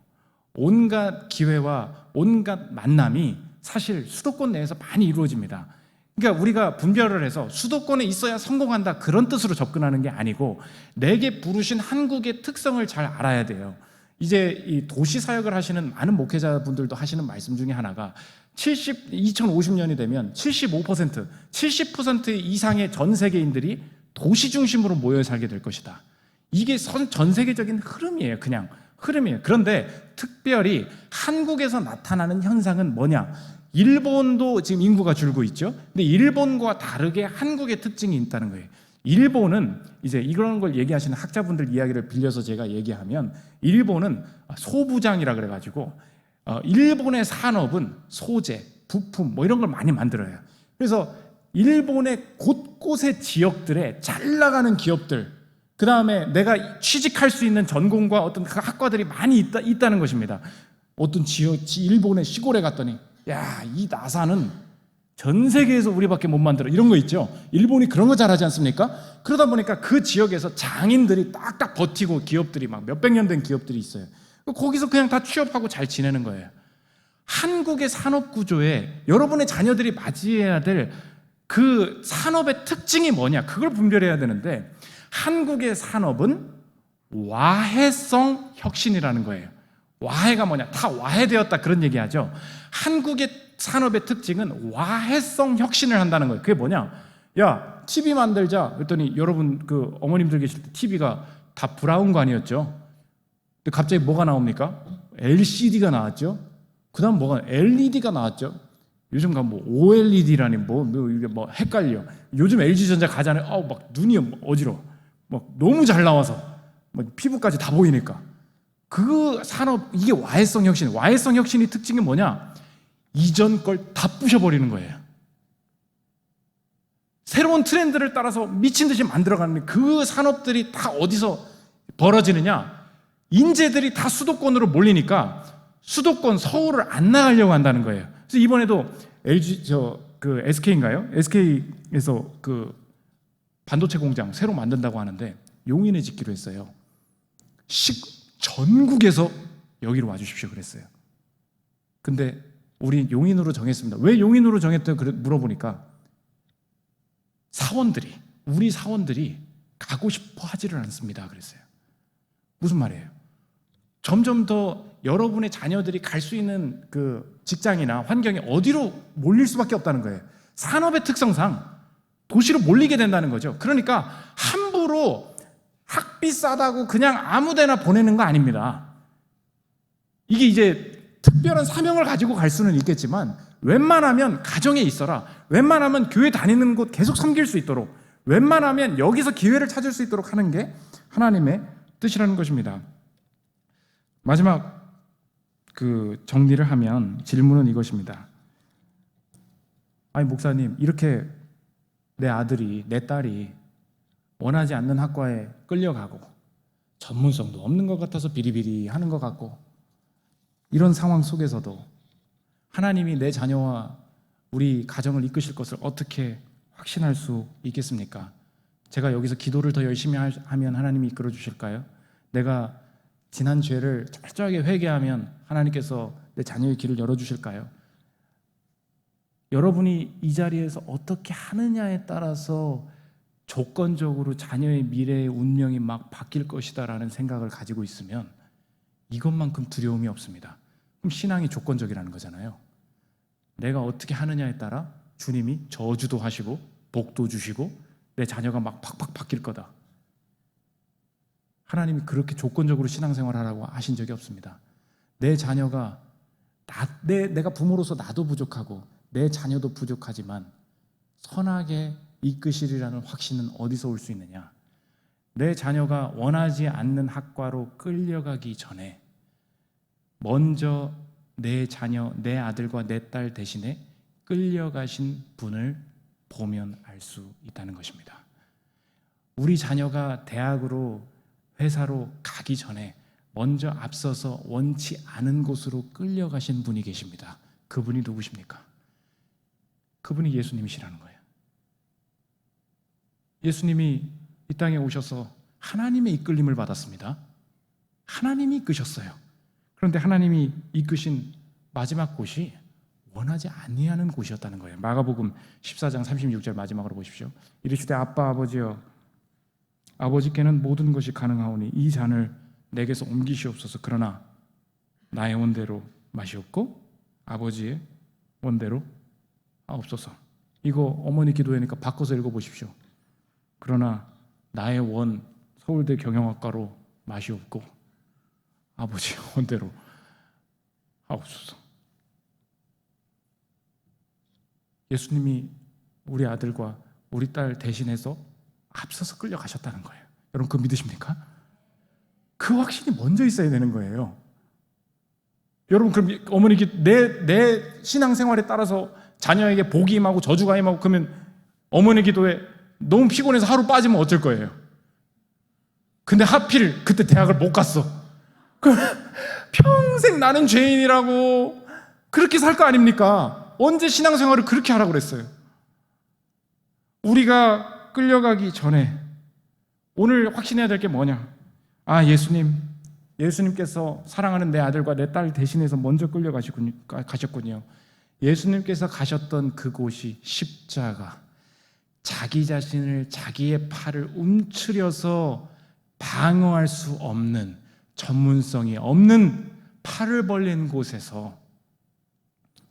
온갖 기회와 온갖 만남이 사실 수도권 내에서 많이 이루어집니다. 그러니까 우리가 분별을 해서 수도권에 있어야 성공한다 그런 뜻으로 접근하는 게 아니고 내게 부르신 한국의 특성을 잘 알아야 돼요. 이제 이 도시 사역을 하시는 많은 목회자분들도 하시는 말씀 중에 하나가 2050년이 되면 75%, 70% 이상의 전 세계인들이 도시 중심으로 모여 살게 될 것이다. 이게 전 세계적인 흐름이에요. 그냥 흐름이에요. 그런데 특별히 한국에서 나타나는 현상은 뭐냐? 일본도 지금 인구가 줄고 있죠. 근데 일본과 다르게 한국의 특징이 있다는 거예요. 일본은 이제 이런 걸 얘기하시는 학자분들 이야기를 빌려서 제가 얘기하면 일본은 소부장이라 그래가지고 일본의 산업은 소재, 부품 뭐 이런 걸 많이 만들어요. 그래서 일본의 곳곳의 지역들에 잘 나가는 기업들, 그 다음에 내가 취직할 수 있는 전공과 어떤 그 학과들이 많이 있다는 것입니다. 어떤 일본의 시골에 갔더니 야, 이 나사는 전 세계에서 우리밖에 못 만들어, 이런 거 있죠. 일본이 그런 거 잘하지 않습니까? 그러다 보니까 그 지역에서 장인들이 딱딱 버티고 기업들이 막 몇백 년 된 기업들이 있어요. 거기서 그냥 다 취업하고 잘 지내는 거예요. 한국의 산업 구조에 여러분의 자녀들이 맞이해야 될 그 산업의 특징이 뭐냐, 그걸 분별해야 되는데 한국의 산업은 와해성 혁신이라는 거예요. 와해가 뭐냐? 다 와해되었다 그런 얘기하죠. 한국의 산업의 특징은 와해성 혁신을 한다는 거예요. 그게 뭐냐? 야, TV 만들자. 그랬더니 여러분 그 어머님들 계실 때 TV가 다 브라운관이었죠. 근데 갑자기 뭐가 나옵니까? LCD가 나왔죠. 그다음 뭐가 LED가 나왔죠. 요즘 뭐 OLED라니 이게 헷갈려. 요즘 LG전자 가잖아요. 막 눈이 어지러워. 막 너무 잘 나와서 막 피부까지 다 보이니까. 그 산업, 이게 와해성 혁신. 와해성 혁신의 특징이 뭐냐? 이전 걸 다 부셔버리는 거예요. 새로운 트렌드를 따라서 미친 듯이 만들어가는 그 산업들이 다 어디서 벌어지느냐? 인재들이 다 수도권으로 몰리니까 수도권 서울을 안 나가려고 한다는 거예요. 그래서 이번에도 SK인가요? SK에서 그 반도체 공장 새로 만든다고 하는데 용인에 짓기로 했어요. 전국에서 여기로 와주십시오 그랬어요. 근데 우리 용인으로 정했습니다. 왜 용인으로 정했다고 물어보니까 우리 사원들이 가고 싶어 하지를 않습니다. 그랬어요. 무슨 말이에요? 점점 더 여러분의 자녀들이 갈 수 있는 그 직장이나 환경이 어디로 몰릴 수밖에 없다는 거예요. 산업의 특성상 도시로 몰리게 된다는 거죠. 그러니까 함부로 학비 싸다고 그냥 아무 데나 보내는 거 아닙니다. 이게 이제 특별한 사명을 가지고 갈 수는 있겠지만 웬만하면 가정에 있어라, 웬만하면 교회 다니는 곳 계속 섬길 수 있도록, 웬만하면 여기서 기회를 찾을 수 있도록 하는 게 하나님의 뜻이라는 것입니다. 마지막 그 정리를 하면 질문은 이것입니다. 아니 목사님, 이렇게 내 아들이, 내 딸이 원하지 않는 학과에 끌려가고 전문성도 없는 것 같아서 비리비리 하는 것 같고, 이런 상황 속에서도 하나님이 내 자녀와 우리 가정을 이끄실 것을 어떻게 확신할 수 있겠습니까? 제가 여기서 기도를 더 열심히 하면 하나님이 이끌어 주실까요? 내가 지난 죄를 철저하게 회개하면 하나님께서 내 자녀의 길을 열어주실까요? 여러분이 이 자리에서 어떻게 하느냐에 따라서 조건적으로 자녀의 미래의 운명이 막 바뀔 것이다라는 생각을 가지고 있으면 이것만큼 두려움이 없습니다. 그럼 신앙이 조건적이라는 거잖아요. 내가 어떻게 하느냐에 따라 주님이 저주도 하시고 복도 주시고 내 자녀가 막 팍팍 바뀔 거다. 하나님이 그렇게 조건적으로 신앙생활하라고 하신 적이 없습니다. 내 자녀가 내가 부모로서 나도 부족하고 내 자녀도 부족하지만 선하게 이끄시리라는 확신은 어디서 올 수 있느냐? 내 자녀가 원하지 않는 학과로 끌려가기 전에 먼저 내 자녀, 내 아들과 내 딸 대신에 끌려가신 분을 보면 알 수 있다는 것입니다. 우리 자녀가 대학으로, 회사로 가기 전에 먼저 앞서서 원치 않은 곳으로 끌려가신 분이 계십니다. 그분이 누구십니까? 그분이 예수님이시라는 거예요. 예수님이 이 땅에 오셔서 하나님의 이끌림을 받았습니다. 하나님이 이끄셨어요. 그런데 하나님이 이끄신 마지막 곳이 원하지 아니하는 곳이었다는 거예요. 마가복음 14장 36절 마지막으로 보십시오. 이르시되 아빠 아버지여, 아버지께는 모든 것이 가능하오니 이 잔을 내게서 옮기시옵소서. 그러나 나의 원대로 마시옵고 아버지의 원대로 하옵소서. 이거 어머니 기도회니까 바꿔서 읽어보십시오. 그러나 나의 원, 서울대 경영학과로 마시옵고 아버지의 원대로 하옵소서. 예수님이 우리 아들과 우리 딸 대신해서 앞서서 끌려가셨다는 거예요. 여러분 그거 믿으십니까? 그 확신이 먼저 있어야 되는 거예요. 여러분 그럼 어머니 내 신앙생활에 따라서 자녀에게 복이 임하고 저주가 임하고 그러면 어머니 기도에 너무 피곤해서 하루 빠지면 어쩔 거예요? 근데 하필 그때 대학을 못 갔어. 평생 나는 죄인이라고 그렇게 살 거 아닙니까? 언제 신앙생활을 그렇게 하라고 그랬어요? 우리가 끌려가기 전에 오늘 확신해야 될 게 뭐냐? 아, 예수님께서 사랑하는 내 아들과 내 딸 대신해서 먼저 끌려가셨군요. 예수님께서 가셨던 그곳이 십자가, 자기 자신을, 자기의 팔을 움츠려서 방어할 수 없는, 전문성이 없는 팔을 벌린 곳에서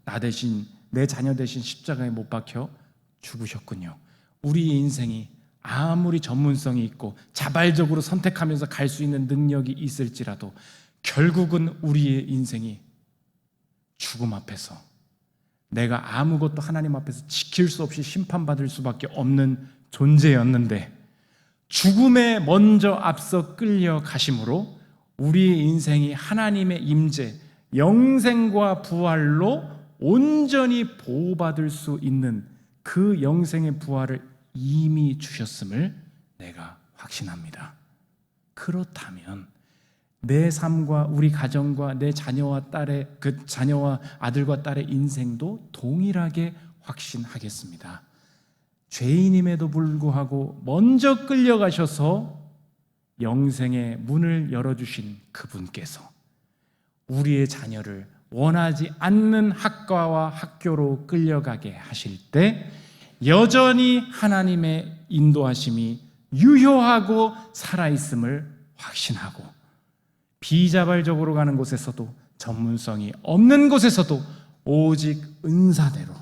나 대신, 내 자녀 대신 십자가에 못 박혀 죽으셨군요. 우리 인생이 아무리 전문성이 있고 자발적으로 선택하면서 갈 수 있는 능력이 있을지라도 결국은 우리의 인생이 죽음 앞에서 내가 아무것도 하나님 앞에서 지킬 수 없이 심판받을 수밖에 없는 존재였는데 죽음에 먼저 앞서 끌려가심으로 우리의 인생이 하나님의 임재, 영생과 부활로 온전히 보호받을 수 있는 그 영생의 부활을 이미 주셨음을 내가 확신합니다. 그렇다면 내 삶과 우리 가정과 내 자녀와 아들과 딸의 인생도 동일하게 확신하겠습니다. 죄인임에도 불구하고 먼저 끌려가셔서 영생의 문을 열어주신 그분께서 우리의 자녀를 원하지 않는 학과와 학교로 끌려가게 하실 때 여전히 하나님의 인도하심이 유효하고 살아있음을 확신하고, 비자발적으로 가는 곳에서도 전문성이 없는 곳에서도 오직 은사대로,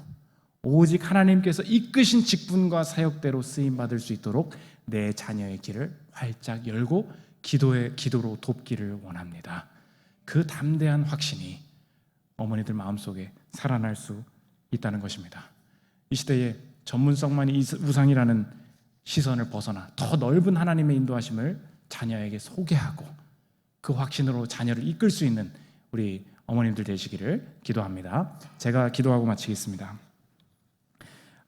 오직 하나님께서 이끄신 직분과 사역대로 쓰임받을 수 있도록 내 자녀의 길을 활짝 열고 기도로 돕기를 원합니다. 그 담대한 확신이 어머니들 마음속에 살아날 수 있다는 것입니다. 이 시대에 전문성만이 우상이라는 시선을 벗어나 더 넓은 하나님의 인도하심을 자녀에게 소개하고 그 확신으로 자녀를 이끌 수 있는 우리 어머님들 되시기를 기도합니다. 제가 기도하고 마치겠습니다.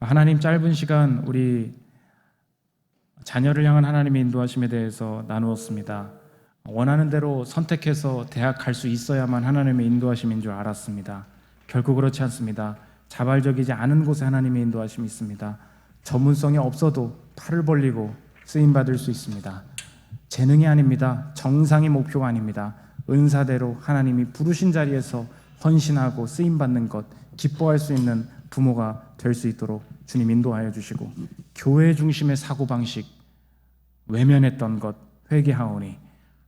하나님, 짧은 시간 우리 자녀를 향한 하나님의 인도하심에 대해서 나누었습니다. 원하는 대로 선택해서 대학 갈 수 있어야만 하나님의 인도하심인 줄 알았습니다. 결코 그렇지 않습니다. 자발적이지 않은 곳에 하나님의 인도하심이 있습니다. 전문성이 없어도 팔을 벌리고 쓰임받을 수 있습니다. 재능이 아닙니다. 정상이 목표가 아닙니다. 은사대로 하나님이 부르신 자리에서 헌신하고 쓰임받는 것, 기뻐할 수 있는 부모가 될 수 있도록 주님 인도하여 주시고, 교회 중심의 사고방식 외면했던 것 회개하오니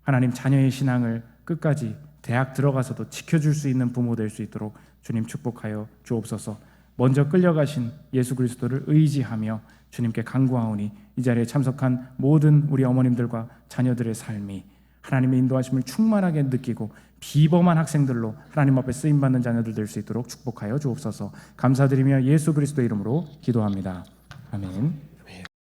하나님 자녀의 신앙을 끝까지 대학 들어가서도 지켜줄 수 있는 부모 될 수 있도록 주님 축복하여 주옵소서. 먼저 끌려가신 예수 그리스도를 의지하며 주님께 간구하오니 이 자리에 참석한 모든 우리 어머님들과 자녀들의 삶이 하나님의 인도하심을 충만하게 느끼고 비범한 학생들로 하나님 앞에 쓰임받는 자녀들 될 수 있도록 축복하여 주옵소서. 감사드리며 예수 그리스도 이름으로 기도합니다. 아멘.